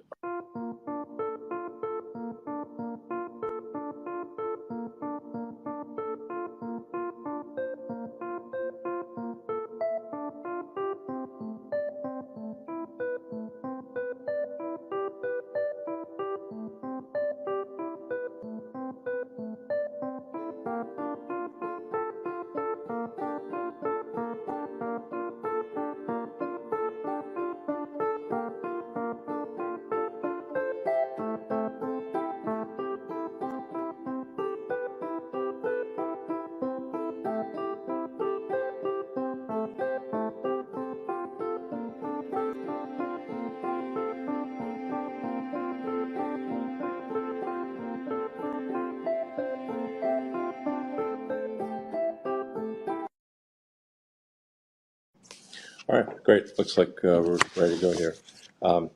All right, great. Looks like we're ready to go here. All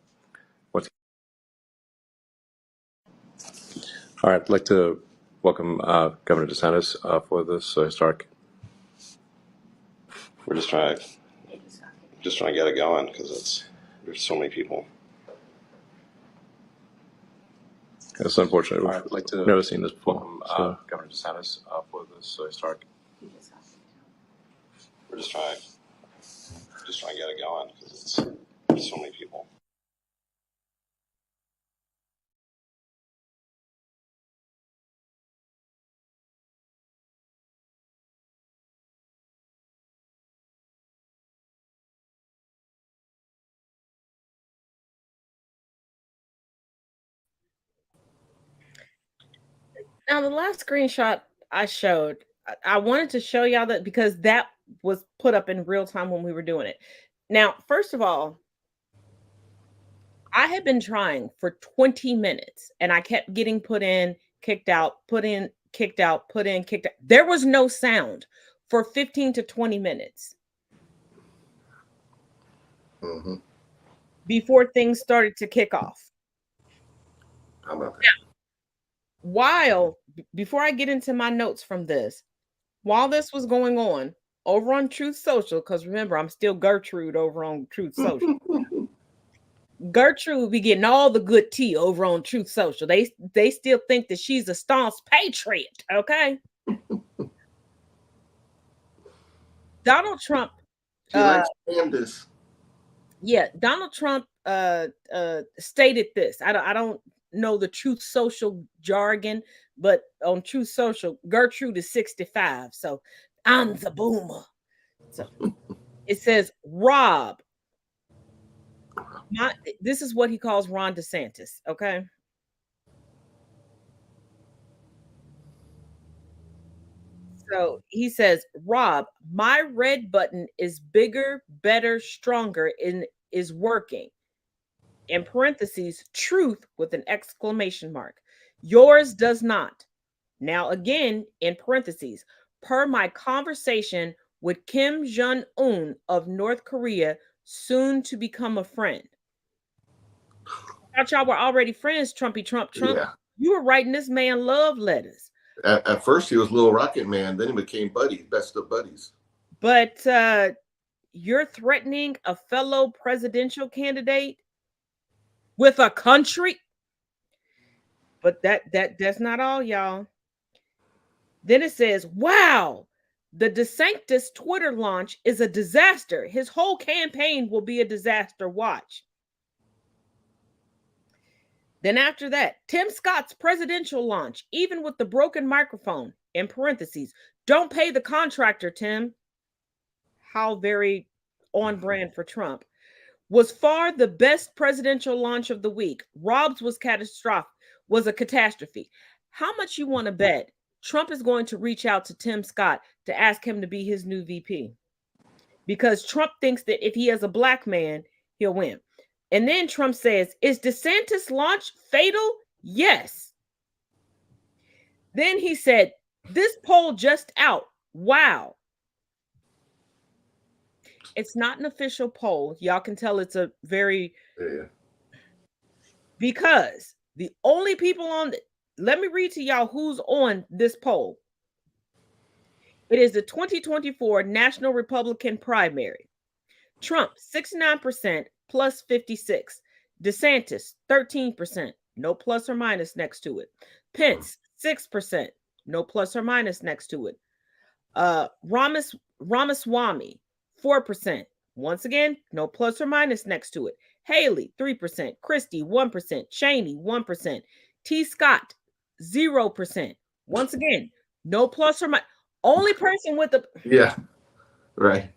right, I'd like to welcome Governor DeSantis for this historic. We're just trying to get it going because there's so many people. It's unfortunate. We've never seen this before. Welcome Governor DeSantis for this historic. We're just trying to get it going because there's so many people. Now, the last screenshot I showed, I wanted to show y'all that because that was put up in real time when we were doing it. Now, first of all, I had been trying for 20 minutes and I kept getting put in, kicked out, put in, kicked out, put in, kicked out. There was no sound for 15 to 20 minutes before things started to kick off. How about that? Now, before I get into my notes from this, while this was going on over on Truth Social, because remember, I'm still Gertrude over on Truth Social. Gertrude be getting all the good tea over on Truth Social. They still think that she's a staunch patriot, okay? Donald Trump. She likes Candace. Yeah, Donald Trump stated this. I don't know the Truth Social jargon, but on Truth Social, Gertrude is 65, so I'm the boomer. So it says, Rob. This is what he calls Ron DeSantis, okay? So he says, Rob, my red button is bigger, better, stronger, and is working. In parentheses, truth with an exclamation mark. Yours does not. Now, again, in parentheses, per my conversation with Kim Jong-un of North Korea, soon to become a friend. I thought y'all were already friends, Trumpy Trump. Yeah. You were writing this man love letters. At first, he was Little Rocket Man. Then he became buddies, best of buddies. But you're threatening a fellow presidential candidate with a country. But that's not all, y'all. Then it says, wow, the DeSantis Twitter launch is a disaster. His whole campaign will be a disaster. Watch. Then after that, Tim Scott's presidential launch, even with the broken microphone, in parentheses, don't pay the contractor, Tim. How very on brand for Trump. Was far the best presidential launch of the week. Rob's was a catastrophe. How much you want to bet Trump is going to reach out to Tim Scott to ask him to be his new VP? Because Trump thinks that if he has a black man, he'll win. And then Trump says, is DeSantis' launch fatal? Yes. Then he said, this poll just out. Wow. It's not an official poll. Y'all can tell it's a very... Yeah. Because the only people let me read to y'all who's on this poll. It is the 2024 National Republican primary. Trump, 69% plus 56. DeSantis, 13%, no plus or minus next to it. Pence, 6%, no plus or minus next to it. Ramaswamy, 4%. Once again, no plus or minus next to it. Haley, 3%. Christie, 1%. Cheney, 1%. T. Scott, 0%. Once again, no plus or minus. Only person with the... Yeah, right.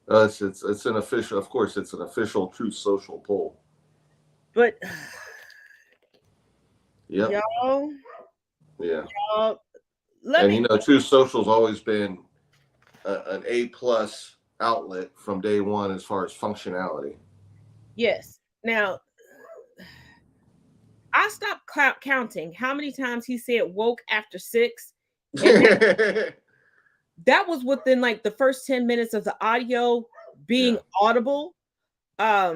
It's an official, of course, it's an official Truth Social poll. But... Yep. Y'all... Yeah. Y'all... Truth Social's always been an A+ outlet from day one as far as functionality. Yes. Now, I stopped counting how many times he said woke after 6. And that was within like the first 10 minutes of the audio being audible. I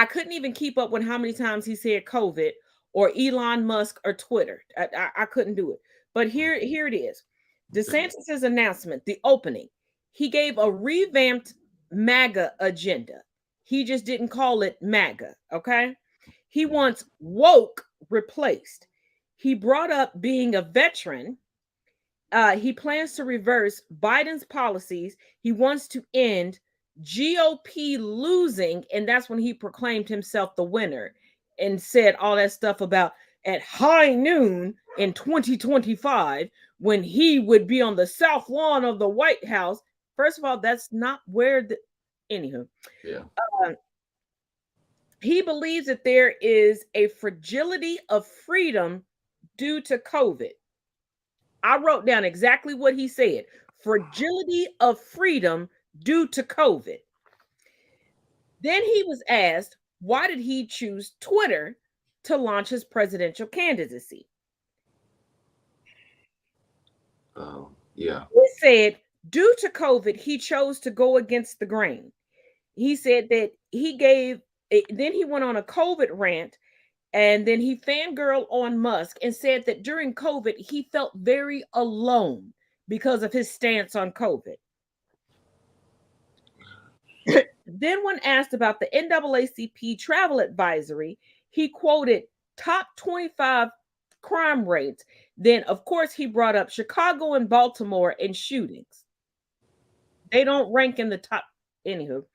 couldn't even keep up with how many times he said COVID or Elon Musk or Twitter. I couldn't do it. But here it is. DeSantis' announcement, the opening. He gave a revamped MAGA agenda. He just didn't call it MAGA, okay? He wants woke replaced. He brought up being a veteran. He plans to reverse Biden's policies. He wants to end GOP losing, and that's when he proclaimed himself the winner and said all that stuff about at high noon in 2025 when he would be on the south lawn of the White House. First of all, that's not where anywho. Yeah. He believes that there is a fragility of freedom due to COVID. I wrote down exactly what he said. Fragility of freedom due to COVID. Then he was asked, why did he choose Twitter to launch his presidential candidacy? Yeah. He said, due to COVID, he chose to go against the grain. He said that then he went on a COVID rant, and then he fangirled on Musk and said that during COVID, he felt very alone because of his stance on COVID. Then when asked about the NAACP travel advisory, he quoted top 25 crime rates. Then, of course, he brought up Chicago and Baltimore and shootings. They don't rank in the top. Anywho,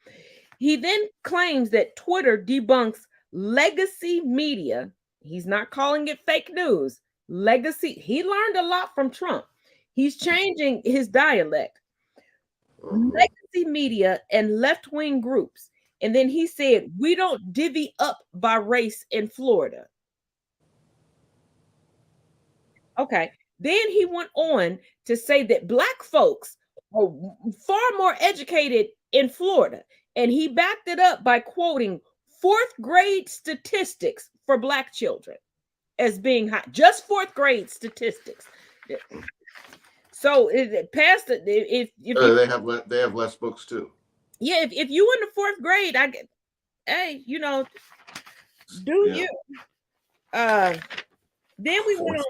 he then claims that Twitter debunks legacy media. He's not calling it fake news. Legacy. He learned a lot from Trump. He's changing his dialect. Legacy media and left-wing groups. And then he said, we don't divvy up by race in Florida. Okay. Then he went on to say that Black folks are far more educated in Florida. And he backed it up by quoting 4th grade statistics for Black children as being high. Just 4th grade statistics. So it passed it. If they have less books too. Yeah, if you in the 4th grade, hey, do you? Then we went on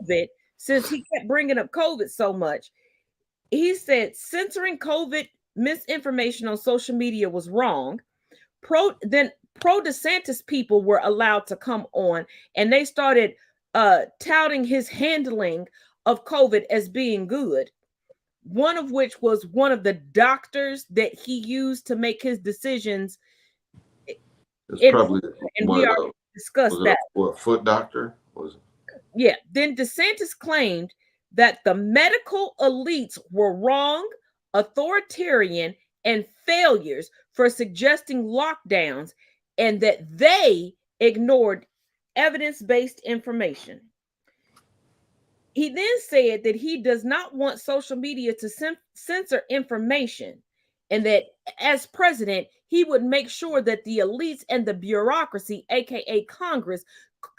COVID, since he kept bringing up COVID so much. He said censoring COVID misinformation on social media was wrong. Pro DeSantis people were allowed to come on, and they started touting his handling of COVID as being good. One of which was one of the doctors that he used to make his decisions. It's probably and we already discussed that. A foot doctor? Was it? Yeah. Then DeSantis claimed that the medical elites were wrong, authoritarian, and failures for suggesting lockdowns, and that they ignored evidence-based information. He then said that he does not want social media to censor information, and that as president, he would make sure that the elites and the bureaucracy, aka Congress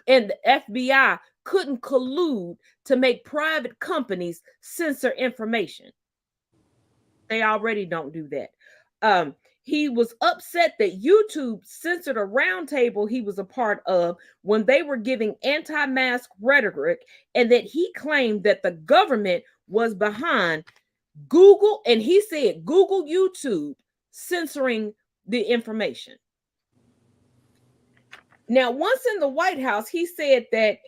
and the FBI, couldn't collude to make private companies censor information. They already don't do that. He was upset that YouTube censored a roundtable he was a part of when they were giving anti-mask rhetoric, and that he claimed that the government was behind Google, and he said Google, YouTube censoring the information. Now, once in the White House, he said that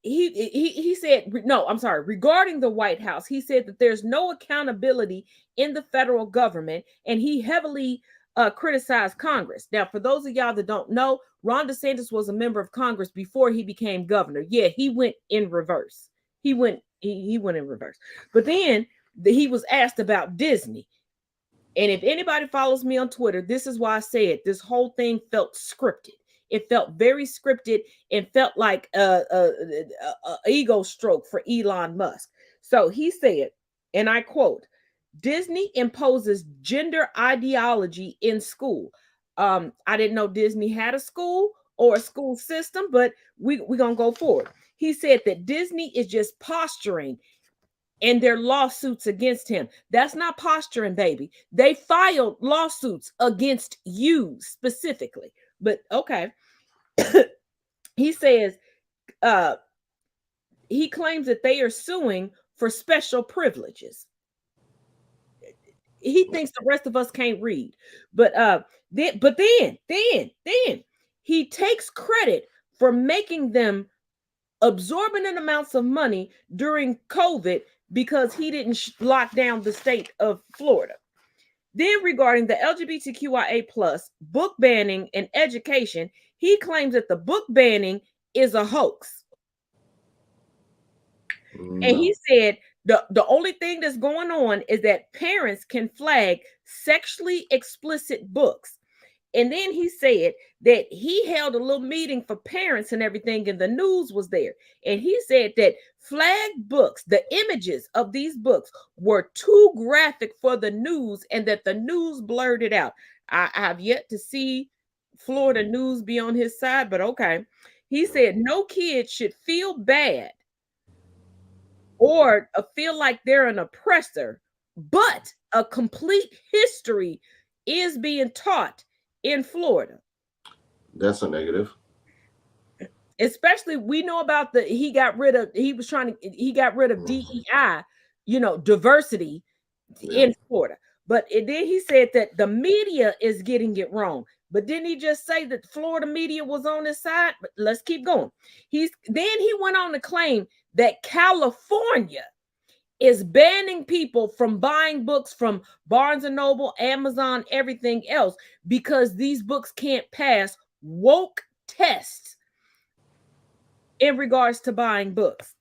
he said, no, I'm sorry, regarding the White House, he said that there's no accountability in the federal government, and he heavily criticized Congress. Now, for those of y'all that don't know, Ron DeSantis was a member of Congress before he became governor. Yeah, he went in reverse. He went in reverse. But then he was asked about Disney. And if anybody follows me on Twitter, this is why I said this whole thing felt scripted. It felt very scripted and felt like a ego stroke for Elon Musk. So he said, and I quote, Disney imposes gender ideology in school. I didn't know Disney had a school or a school system, but we're going to go forward. He said that Disney is just posturing in their lawsuits against him. That's not posturing, baby. They filed lawsuits against you specifically. But okay. He says he claims that they are suing for special privileges. He thinks the rest of us can't read. But then he takes credit for making them absorbent amounts of money during COVID because he didn't lock down the state of Florida. Then regarding the LGBTQIA+ book banning and education, he claims that the book banning is a hoax. No. And he said the only thing that's going on is that parents can flag sexually explicit books. And then he said that he held a little meeting for parents and everything, and the news was there. And he said that flagged books, the images of these books were too graphic for the news, and that the news blurred it out. I have yet to see Florida news be on his side, but okay. He said no kid should feel bad or feel like they're an oppressor, but a complete history is being taught in Florida. That's a negative. Especially, we know about he got rid of DEI, diversity in Florida. But then he said that the media is getting it wrong. But didn't he just say that Florida media was on his side? But let's keep going. Then he went on to claim that California is banning people from buying books from Barnes & Noble, Amazon, everything else, because these books can't pass woke tests in regards to buying books.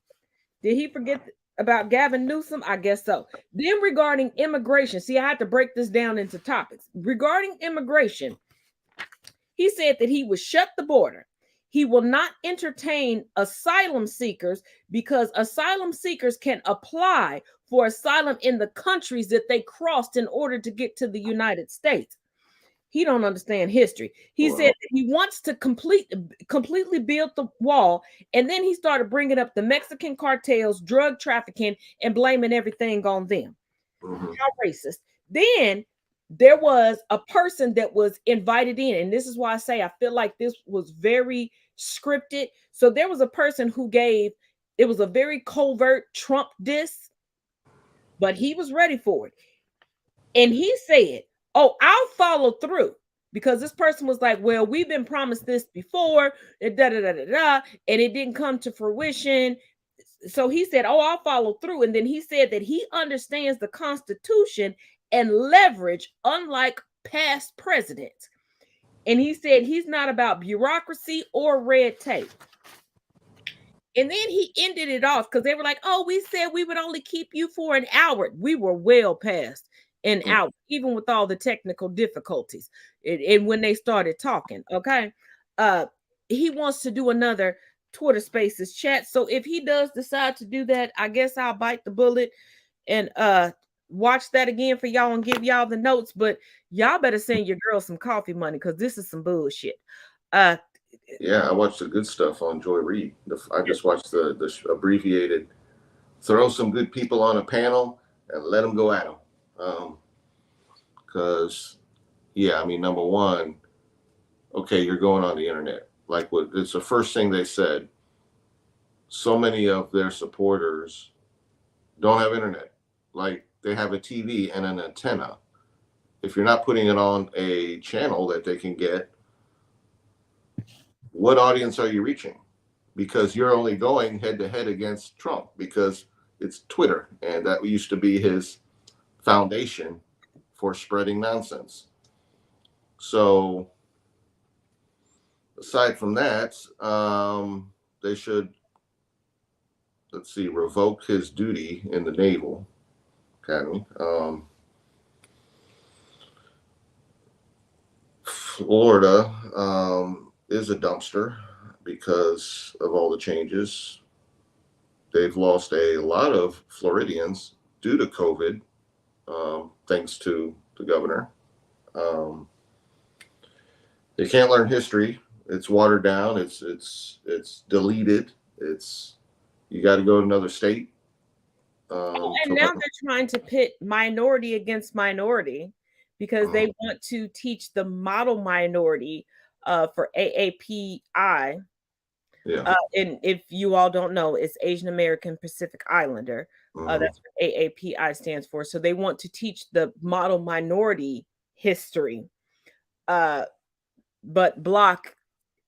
Did he forget about Gavin Newsom? I guess so. Then regarding immigration, see, I had to break this down into topics. Regarding immigration, he said that he would shut the border. He will not entertain asylum seekers because asylum seekers can apply for asylum in the countries that they crossed in order to get to the United States. He don't understand history. He said that he wants to completely build the wall, and then he started bringing up the Mexican cartels, drug trafficking, and blaming everything on them. How racist. Then there was a person that was invited in, and this is why I say I feel like this was very scripted. So there was a person who it was a very covert Trump diss, but he was ready for it. And he said, "Oh, I'll follow through," because this person was like, "Well, we've been promised this before, and it didn't come to fruition." So he said, "Oh, I'll follow through." And then he said that he understands the Constitution and leverage, unlike past presidents. And he said he's not about bureaucracy or red tape. And then he ended it off because they were like, "Oh, we said we would only keep you for an hour." We were well past an hour, even with all the technical difficulties. And when they started talking, okay, he wants to do another Twitter Spaces chat. So if he does decide to do that, I guess I'll bite the bullet and watch that again for y'all and give y'all the notes. But y'all better send your girl some coffee money because this is some bullshit. Yeah, I watched the good stuff on Joy Reid. I just watched the abbreviated, throw some good people on a panel and let them go at them. Because, yeah, I mean, number one, okay, you're going on the internet. Like, it's the first thing they said. So many of their supporters don't have internet. Like, they have a TV and an antenna. If you're not putting it on a channel that they can get, what audience are you reaching? Because you're only going head to head against Trump because it's Twitter, and that used to be his foundation for spreading nonsense. So aside from that, they should, revoke his duty in the Naval Academy. Florida is a dumpster because of all the changes. They've lost a lot of Floridians due to COVID, thanks to the governor. They can't learn history. It's watered down. It's deleted. You got to go to another state. And now they're trying to pit minority against minority because they want to teach the model minority for AAPI. Yeah. And if you all don't know, it's Asian American Pacific Islander. That's what AAPI stands for. So they want to teach the model minority history, but block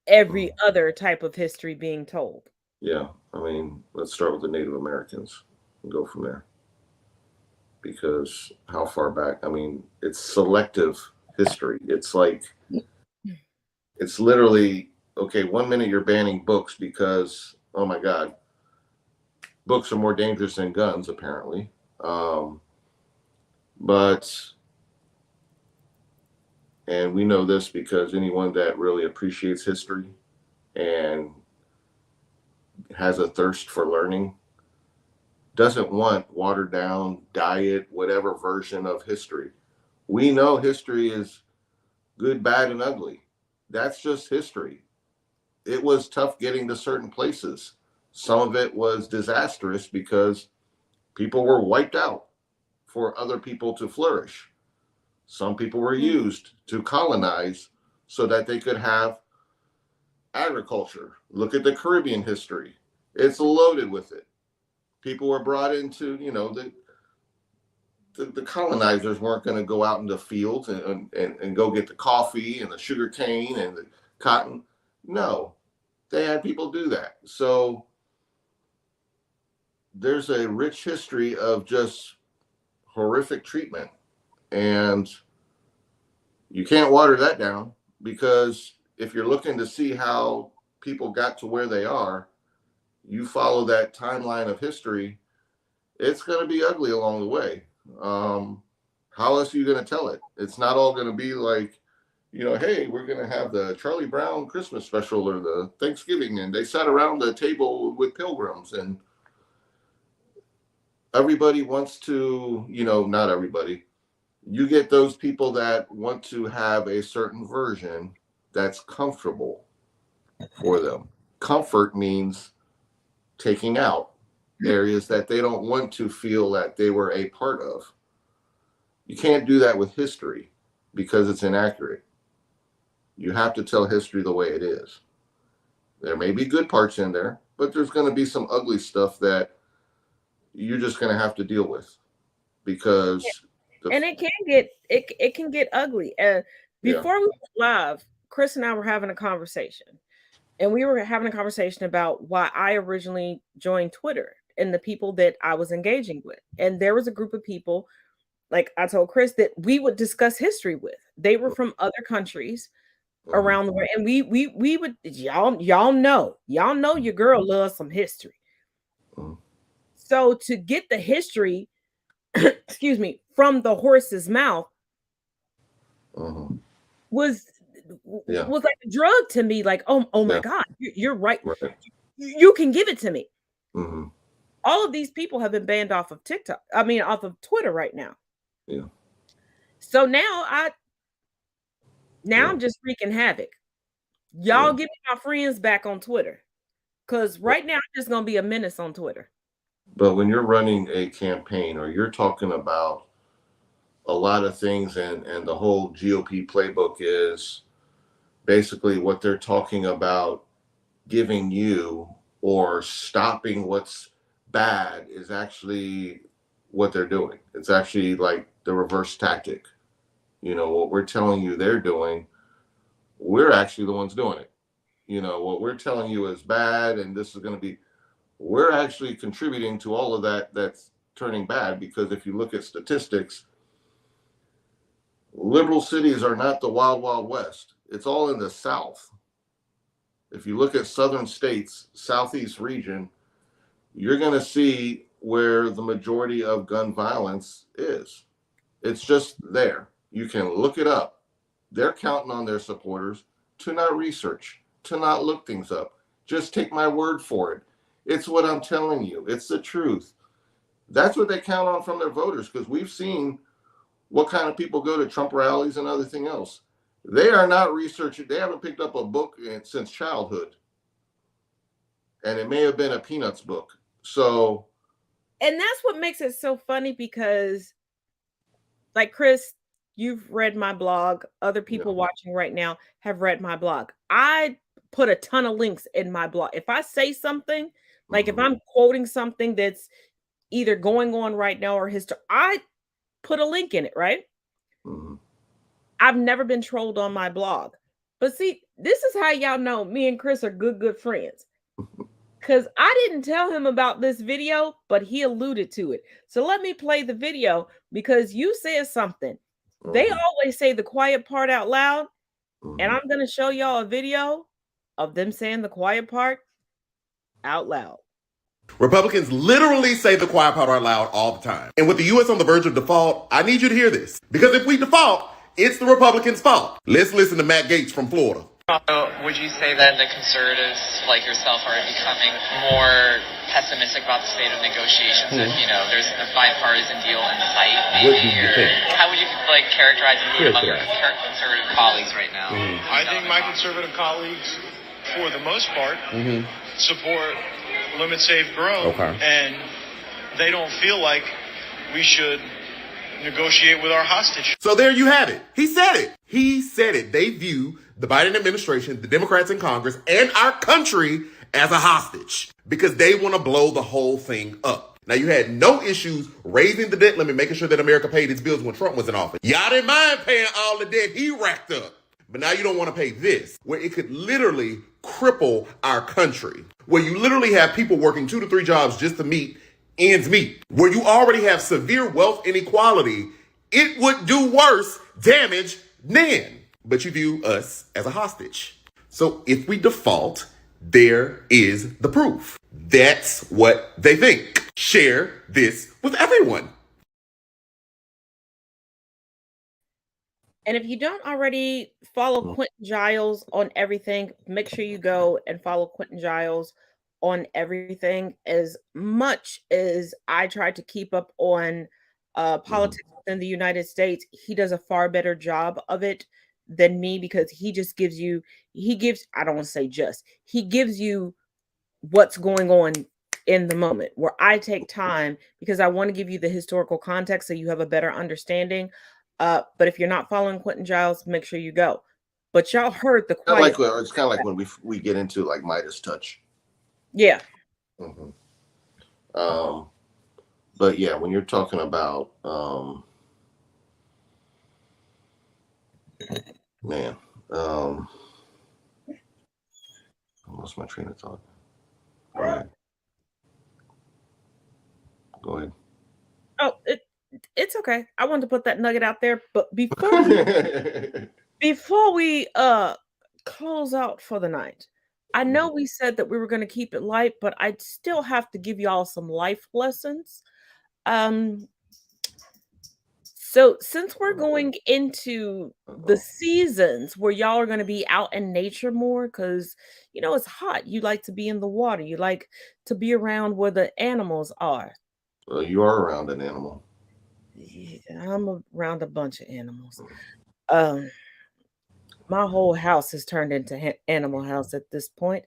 every other type of history being told. Yeah. I mean, let's start with the Native Americans and go from there. Because how far back? I mean, it's selective history. It's like, it's literally, okay, 1 minute you're banning books because, oh my God, books are more dangerous than guns, apparently. But And we know this because anyone that really appreciates history and has a thirst for learning doesn't want watered down, diet, whatever version of history. We know history is good, bad, and ugly. That's just history. It was tough getting to certain places. Some of it was disastrous because people were wiped out for other people to flourish. Some people were used to colonize so that they could have agriculture. Look at the Caribbean history. It's loaded with it. People were brought into, the colonizers weren't going to go out in the fields and go get the coffee and the sugar cane and the cotton. No, they had people do that. So there's a rich history of just horrific treatment. And you can't water that down, because if you're looking to see how people got to where they are, you follow that timeline of history, it's going to be ugly along the way. How else are you going to tell it? It's not all going to be like, hey, we're going to have the Charlie Brown Christmas special or the Thanksgiving, and they sat around the table with pilgrims, and everybody wants to, not everybody. You get those people that want to have a certain version that's comfortable for them. Comfort means taking out areas that they don't want to feel that they were a part of. You can't do that with history because it's inaccurate. You have to tell history the way it is. There may be good parts in there, but there's going to be some ugly stuff that you're just going to have to deal with, because it can get ugly. Before we went live, Chris and I were having a conversation, and we were having a conversation about why I originally joined Twitter and the people that I was engaging with. And there was a group of people, like I told Chris, that we would discuss history with. They were from other countries around the world, and we would y'all know your girl loves some history. So to get the history, excuse me, from the horse's mouth was like a drug to me. Like, oh my God, you're right. You can give it to me. All of these people have been banned off of TikTok. I mean, off of Twitter right now. Yeah. So now I'm just wreaking havoc. Y'all give me my friends back on Twitter, because right now I'm just gonna be a menace on Twitter. But when you're running a campaign, or you're talking about a lot of things, and the whole GOP playbook is basically what they're talking about, giving you or stopping what's bad is actually what they're doing. It's actually like the reverse tactic. What we're telling you they're doing, we're actually the ones doing it. What we're telling you is bad, and this is going to be, we're actually contributing to all of that's turning bad. Because if you look at statistics, liberal cities are not the wild, wild west. It's all in the South. If you look at southern states, Southeast region, you're going to see where the majority of gun violence is. It's just there. You can look it up. They're counting on their supporters to not research, to not look things up. Just take my word for it. It's what I'm telling you. It's the truth. That's what they count on from their voters, because we've seen what kind of people go to Trump rallies and everything else. They are not researching. They haven't picked up a book since childhood. And it may have been a Peanuts book. So. And that's what makes it so funny, because, like, Chris, you've read my blog. Other people watching right now have read my blog. I put a ton of links in my blog. If I say something, like if I'm quoting something that's either going on right now or history, I put a link in it, right? I've never been trolled on my blog. But see, this is how y'all know me and Chris are good friends. Because I didn't tell him about this video, but he alluded to it. So let me play the video, because you said something. They always say the quiet part out loud. And I'm going to show y'all a video of them saying the quiet part out loud. Republicans literally say the quiet part out loud all the time. And with the U.S. on the verge of default, I need you to hear this. Because if we default, It's the Republicans' fault. Let's listen to Matt Gaetz from Florida. Would you say that the conservatives like yourself are becoming more pessimistic about the state of negotiations? If, there's a bipartisan deal in sight, maybe? What do you think? How would you characterize the mood among your conservative colleagues right now? I think my conservative colleagues, for the most part, support limit, safe, grow, and they don't feel like we should negotiate with our hostage. So there you have it. He said it. He said it. They view the Biden administration, the Democrats in Congress, and our country as a hostage because they want to blow the whole thing up. Now, you had no issues raising the debt limit, making sure that America paid its bills when Trump was in office. Y'all didn't mind paying all the debt he racked up. But now you don't want to pay this, where it could literally cripple our country, where you literally have people working 2 to 3 jobs just to meet ends meet, where you already have severe wealth inequality. It would do worse damage than. But you view us as a hostage. So if we default, there is the proof. That's what they think. Share this with everyone. And if you don't already follow Quentin Giles on everything, make sure you go and follow Quentin Giles on everything. As much as I try to keep up on politics within the United States, he does a far better job of it than me because he just gives you, I don't want to say just, he gives you what's going on in the moment, where I take time because I want to give you the historical context so you have a better understanding. But if you're not following Quentin Giles, make sure you go. But y'all heard the quiet. It's kind of like when we get into like Midas touch. Yeah. But yeah, when you're talking about man, I lost my train of thought. Go ahead. Oh, it's okay. I wanted to put that nugget out there, but before we close out for the night, I know we said that we were going to keep it light, but I still have to give y'all some life lessons. So since we're going into the seasons where y'all are going to be out in nature more, because it's hot, you like to be in the water, you like to be around where the animals are. Well, you are around an animal. Yeah, I'm around a bunch of animals. My whole house has turned into animal house at this point.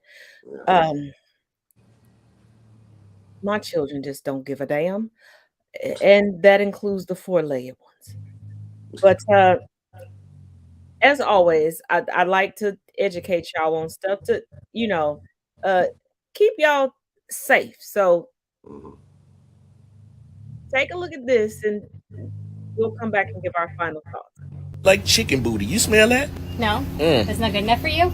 My children just don't give a damn, and that includes the 4-legged ones. But as always, I like to educate y'all on stuff to keep y'all safe. So take a look at this, and we'll come back and give our final thoughts. Like chicken booty. You smell that? No. That's not good enough for you?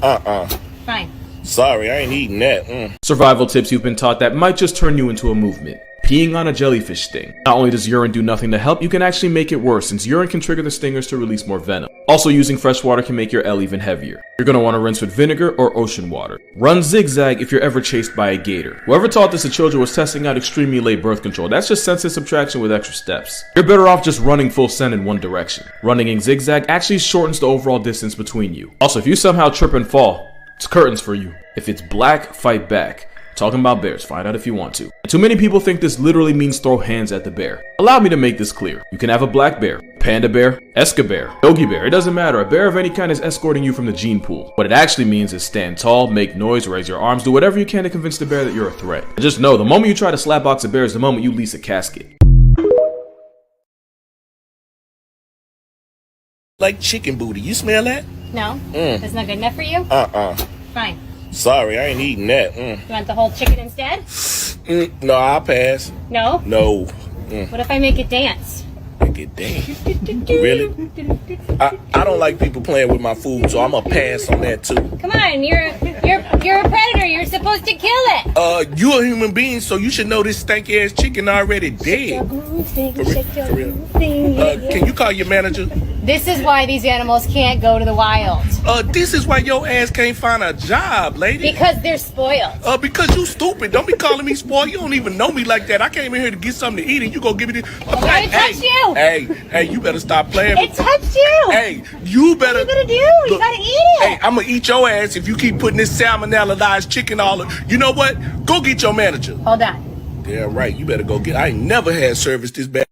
Fine. Sorry, I ain't eating that. Survival tips you've been taught that might just turn you into a movement. Peeing on a jellyfish sting. Not only does urine do nothing to help, you can actually make it worse since urine can trigger the stingers to release more venom. Also, using fresh water can make your L even heavier. You're going to want to rinse with vinegar or ocean water. Run zigzag if you're ever chased by a gator. Whoever taught this to children was testing out extremely late birth control. That's just sensitive subtraction with extra steps. You're better off just running full send in one direction. Running in zigzag actually shortens the overall distance between you. Also, if you somehow trip and fall, it's curtains for you. If it's black, fight back. Talking about bears, find out if you want to. Too many people think this literally means throw hands at the bear. Allow me to make this clear. You can have a black bear, panda bear, Esca-bear, Yogi bear, it doesn't matter. A bear of any kind is escorting you from the gene pool. What it actually means is stand tall, make noise, raise your arms, do whatever you can to convince the bear that you're a threat. And just know, the moment you try to slapbox a bear is the moment you lease a casket. Like chicken booty. You smell that? No. That's not good enough for you? Fine. Sorry, I ain't eating that. You want the whole chicken instead? No, I'll pass. No? No. What if I make it dance? Make it dance? Really? I don't like people playing with my food, so I'm gonna pass on that too. Come on, you're a predator. You're supposed supposed to kill it? You a human being, so you should know this stanky ass chicken already dead. For real. Can you call your manager? This is why these animals can't go to the wild. This is why your ass can't find a job, lady. Because they're spoiled. Because you stupid. Don't be calling me spoiled. You don't even know me like that. I came in here to get something to eat, and you gonna give me this. It touched you. Hey, you better stop playing. It touched you. Hey, you better. What are you gonna do? You gotta eat it. Hey, I'm gonna eat your ass if you keep putting this salmonella-ized chicken all. You know what? Go get your manager. Hold on. Yeah, right. You better go get. I ain't never had service this bad.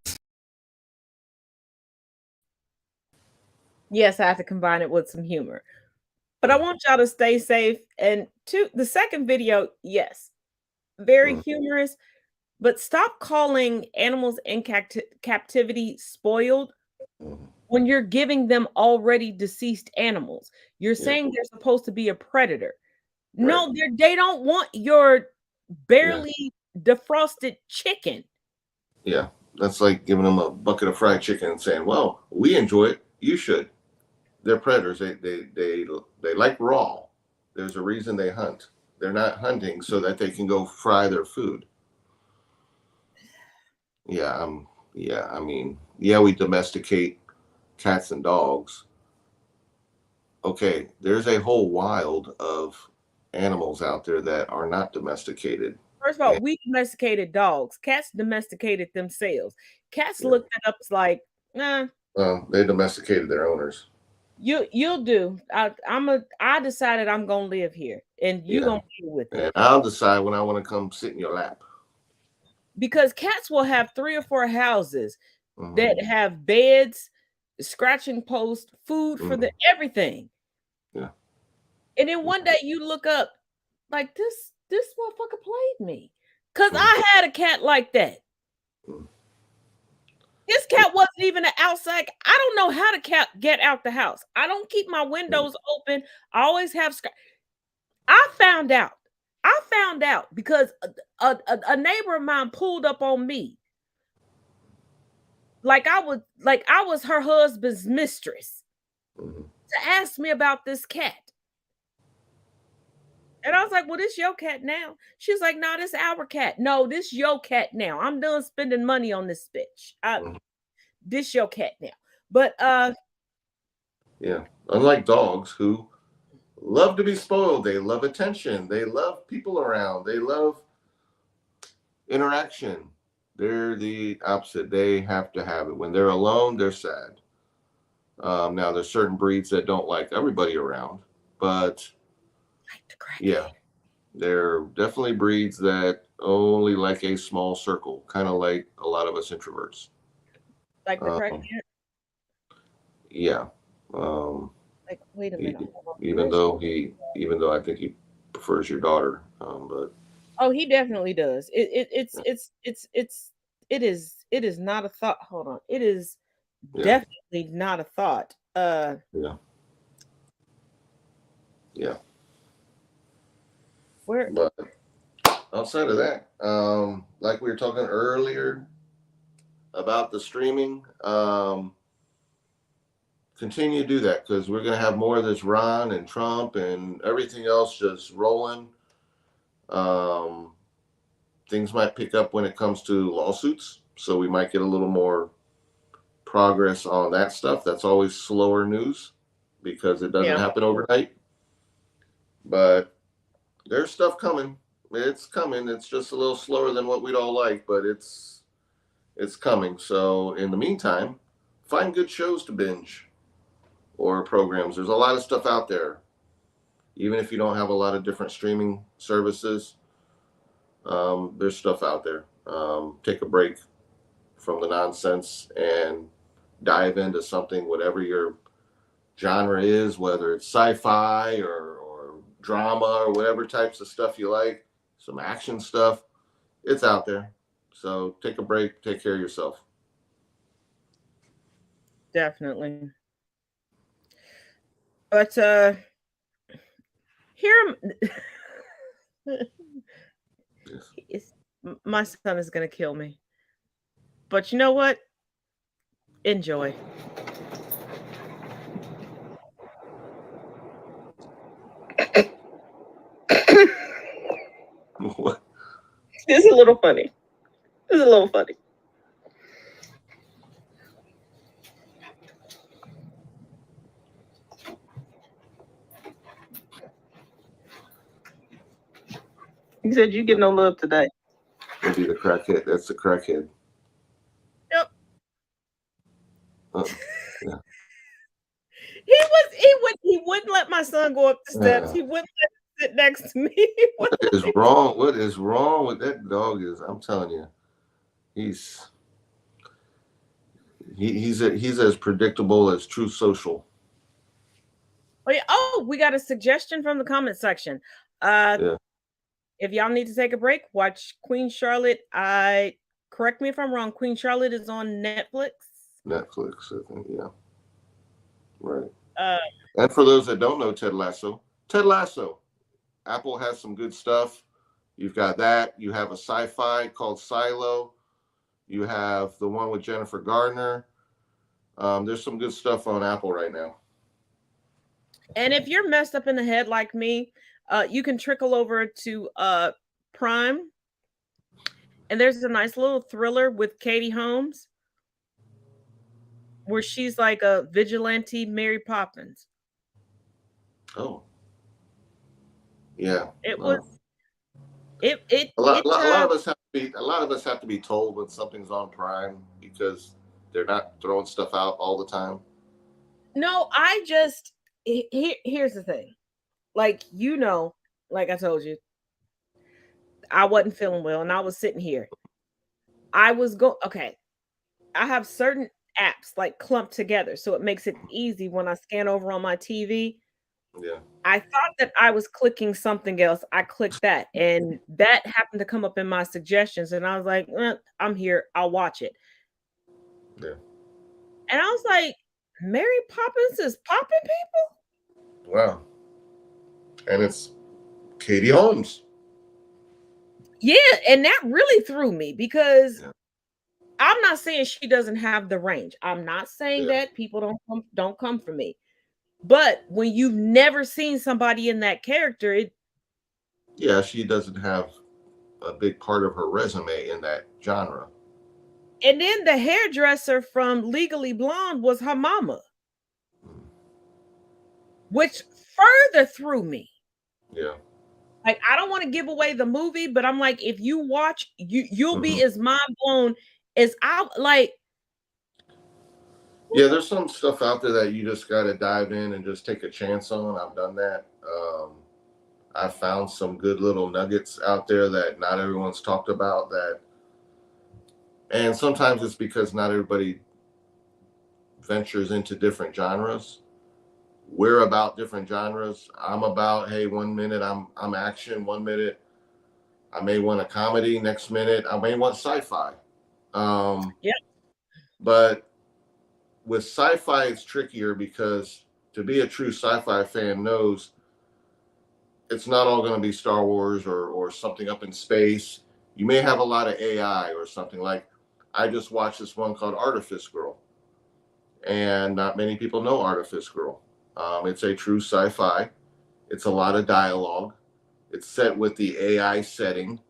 Yes, I have to combine it with some humor. But I want y'all to stay safe. And the second video, yes, very humorous, but stop calling animals in captivity spoiled when you're giving them already deceased animals. You're saying they're supposed to be a predator. Right. No, they don't want your barely defrosted chicken. Yeah, that's like giving them a bucket of fried chicken and saying, well, we enjoy it. You should. They're predators. They like raw. There's a reason they hunt. They're not hunting so that they can go fry their food. Yeah, I mean, we domesticate cats and dogs. Okay, there's a whole wild of animals out there that are not domesticated. First of all, we domesticated dogs. Cats domesticated themselves. Cats looked at us like, nah. They domesticated their owners. You'll do. I decided I'm gonna live here, and you're gonna deal with it. And I'll decide when I want to come sit in your lap. Because cats will have 3 or 4 houses that have beds, scratching posts, food for the everything. Yeah. And then one day you look up, like this motherfucker played me, cause I had a cat like that. This cat wasn't even an outside. I don't know how to get out the house. I don't keep my windows open. I always have. I found out because a neighbor of mine pulled up on me. Like I was her husband's mistress to ask me about this cat. And I was like, well, this your cat now. She's like, no, this our cat. No, this your cat now. I'm done spending money on this bitch. This your cat now. But yeah, unlike dogs who love to be spoiled, they love attention, they love people around, they love interaction. They're the opposite. They have to have it. When they're alone, they're sad. Now there's certain breeds that don't like everybody around, but yeah, they're definitely breeds that only like a small circle, kind of like a lot of us introverts. Like the crackhead? Yeah. Like, wait a minute. Even though I think he prefers your daughter, but oh, he definitely does. It is not a thought. Hold on. It is definitely not a thought. Yeah. Where? But outside of that, like we were talking earlier about the streaming, continue to do that because we're going to have more of this Ron and Trump and everything else just rolling. Things might pick up when it comes to lawsuits, so we might get a little more progress on that stuff. That's always slower news because it doesn't happen overnight. But there's stuff coming. It's coming. It's just a little slower than what we'd all like, but it's coming. So in the meantime, find good shows to binge or programs. There's a lot of stuff out there. Even if you don't have a lot of different streaming services, there's stuff out there. Take a break from the nonsense and dive into something, whatever your genre is, whether it's sci-fi or drama or whatever types of stuff you like, some action stuff, it's out there. So take a break, take care of yourself. Definitely. But here my son is gonna kill me. But you know what? Enjoy. What? It's a little funny. It's a little funny. You said you get no love today. Maybe the crackhead. That's the crackhead. Yep. Yeah. He wouldn't let my son go up the steps. He wouldn't let him sit next to me. What is wrong? What is wrong with that dog? I'm telling you, he's as predictable as True Social. Oh, yeah. Oh, we got a suggestion from the comment section. Yeah. If y'all need to take a break, watch Queen Charlotte. Correct me if I'm wrong. Queen Charlotte is on Netflix. Netflix, I think. Yeah. Right. Uh, And for those that don't know Ted Lasso, Apple has some good stuff. You've got that. You have a sci-fi called Silo. You have the one with Jennifer Gardner. There's some good stuff on Apple right now. And if you're messed up in the head like me, you can trickle over to Prime. And there's a nice little thriller with Katie Holmes where she's like a vigilante Mary Poppins. Oh. Yeah. It was a lot of us have to be told when something's on Prime because they're not throwing stuff out all the time. No, here's the thing. Like, like I told you, I wasn't feeling well and I was sitting here. I have certain apps like clumped together, so it makes it easy when I scan over on my TV. Yeah. I thought that I was clicking something else. I clicked that, and that happened to come up in my suggestions, and I was like, I'm here. I'll watch it. Yeah. And I was like, Mary Poppins is popping people? Wow. And it's Katie Holmes. Yeah, and that really threw me because I'm not saying she doesn't have the range. I'm not saying that people don't come for me. But when you've never seen somebody in that character, she doesn't have a big part of her resume in that genre. And then the hairdresser from Legally Blonde was her mama, which further threw me. Yeah. Like, I don't want to give away the movie, but I'm like, if you watch, you'll be as mind blown as I like. Yeah, there's some stuff out there that you just got to dive in and just take a chance on. I've done that. I found some good little nuggets out there that not everyone's talked about and sometimes it's because not everybody ventures into different genres. We're about different genres. I'm about, hey, 1 minute I'm action, 1 minute I may want a comedy, next minute I may want sci-fi. But with sci-fi, it's trickier because to be a true sci-fi fan knows it's not all going to be Star Wars or something up in space. You may have a lot of AI or something. Like, I just watched this one called Artifice Girl, and not many people know Artifice Girl. It's a true sci-fi. It's a lot of dialogue. It's set with the AI setting,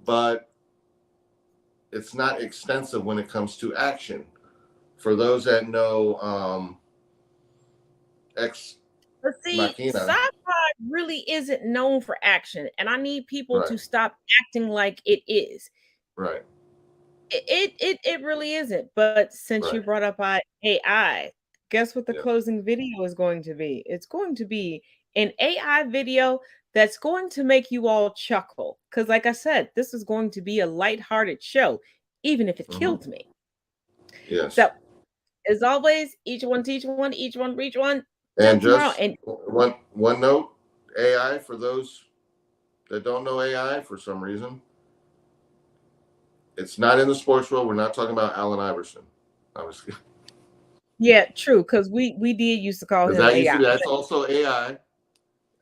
but it's not extensive when it comes to action. For those that know But see, sci-fi really isn't known for action, and I need people to stop acting like it is. Right. It really isn't. But since you brought up AI, guess what the closing video is going to be? It's going to be an AI video that's going to make you all chuckle. Because like I said, this is going to be a lighthearted show, even if it killed me. Yes. So, as always, each one teach one, each one reach one. And just one note, AI, for those that don't know AI for some reason, it's not in the sports world. We're not talking about Allen Iverson. Yeah, true, because we did used to call him AI. That's also AI,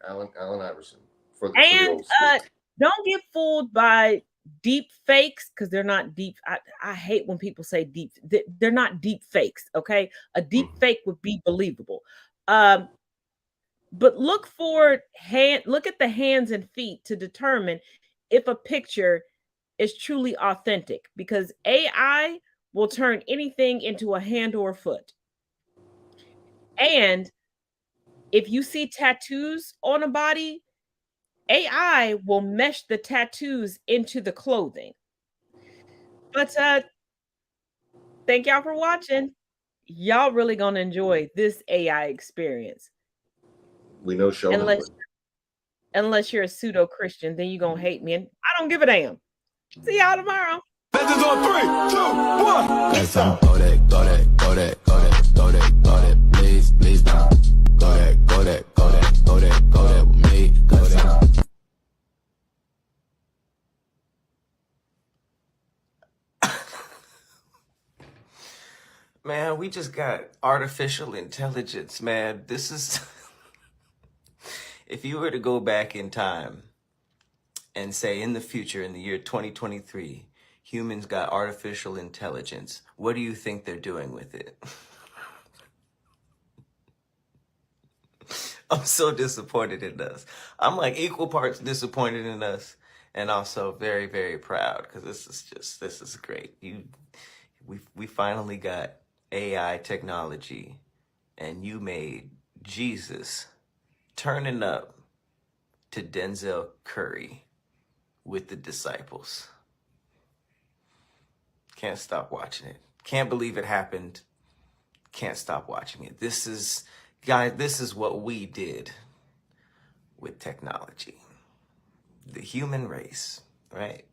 Allen Iverson. And don't get fooled by deep fakes, because they're not deep. I hate when people say deep. They're not deep fakes, okay? A deep fake would be believable. But look at the hands and feet to determine if a picture is truly authentic, because AI will turn anything into a hand or a foot. And if you see tattoos on a body, AI will mesh the tattoos into the clothing. But thank y'all for watching. Y'all really gonna enjoy this AI experience. We know Sheldon would. Unless you're a pseudo Christian, then you're gonna hate me, and I don't give a damn. See y'all tomorrow. Legends on 3, 2, 1. Cause I'm go that, please now. Go that with me. Cause I'm Man, we just got artificial intelligence, man. This is if you were to go back in time and say in the future, in the year 2023, humans got artificial intelligence, what do you think they're doing with it? I'm so disappointed in us. I'm like equal parts disappointed in us and also very, very proud because this is great. We finally got AI technology and you made Jesus turning up to Denzel Curry with the disciples. Can't stop watching it. Can't believe it happened. Can't stop watching it. This is what we did with technology. The human race, right?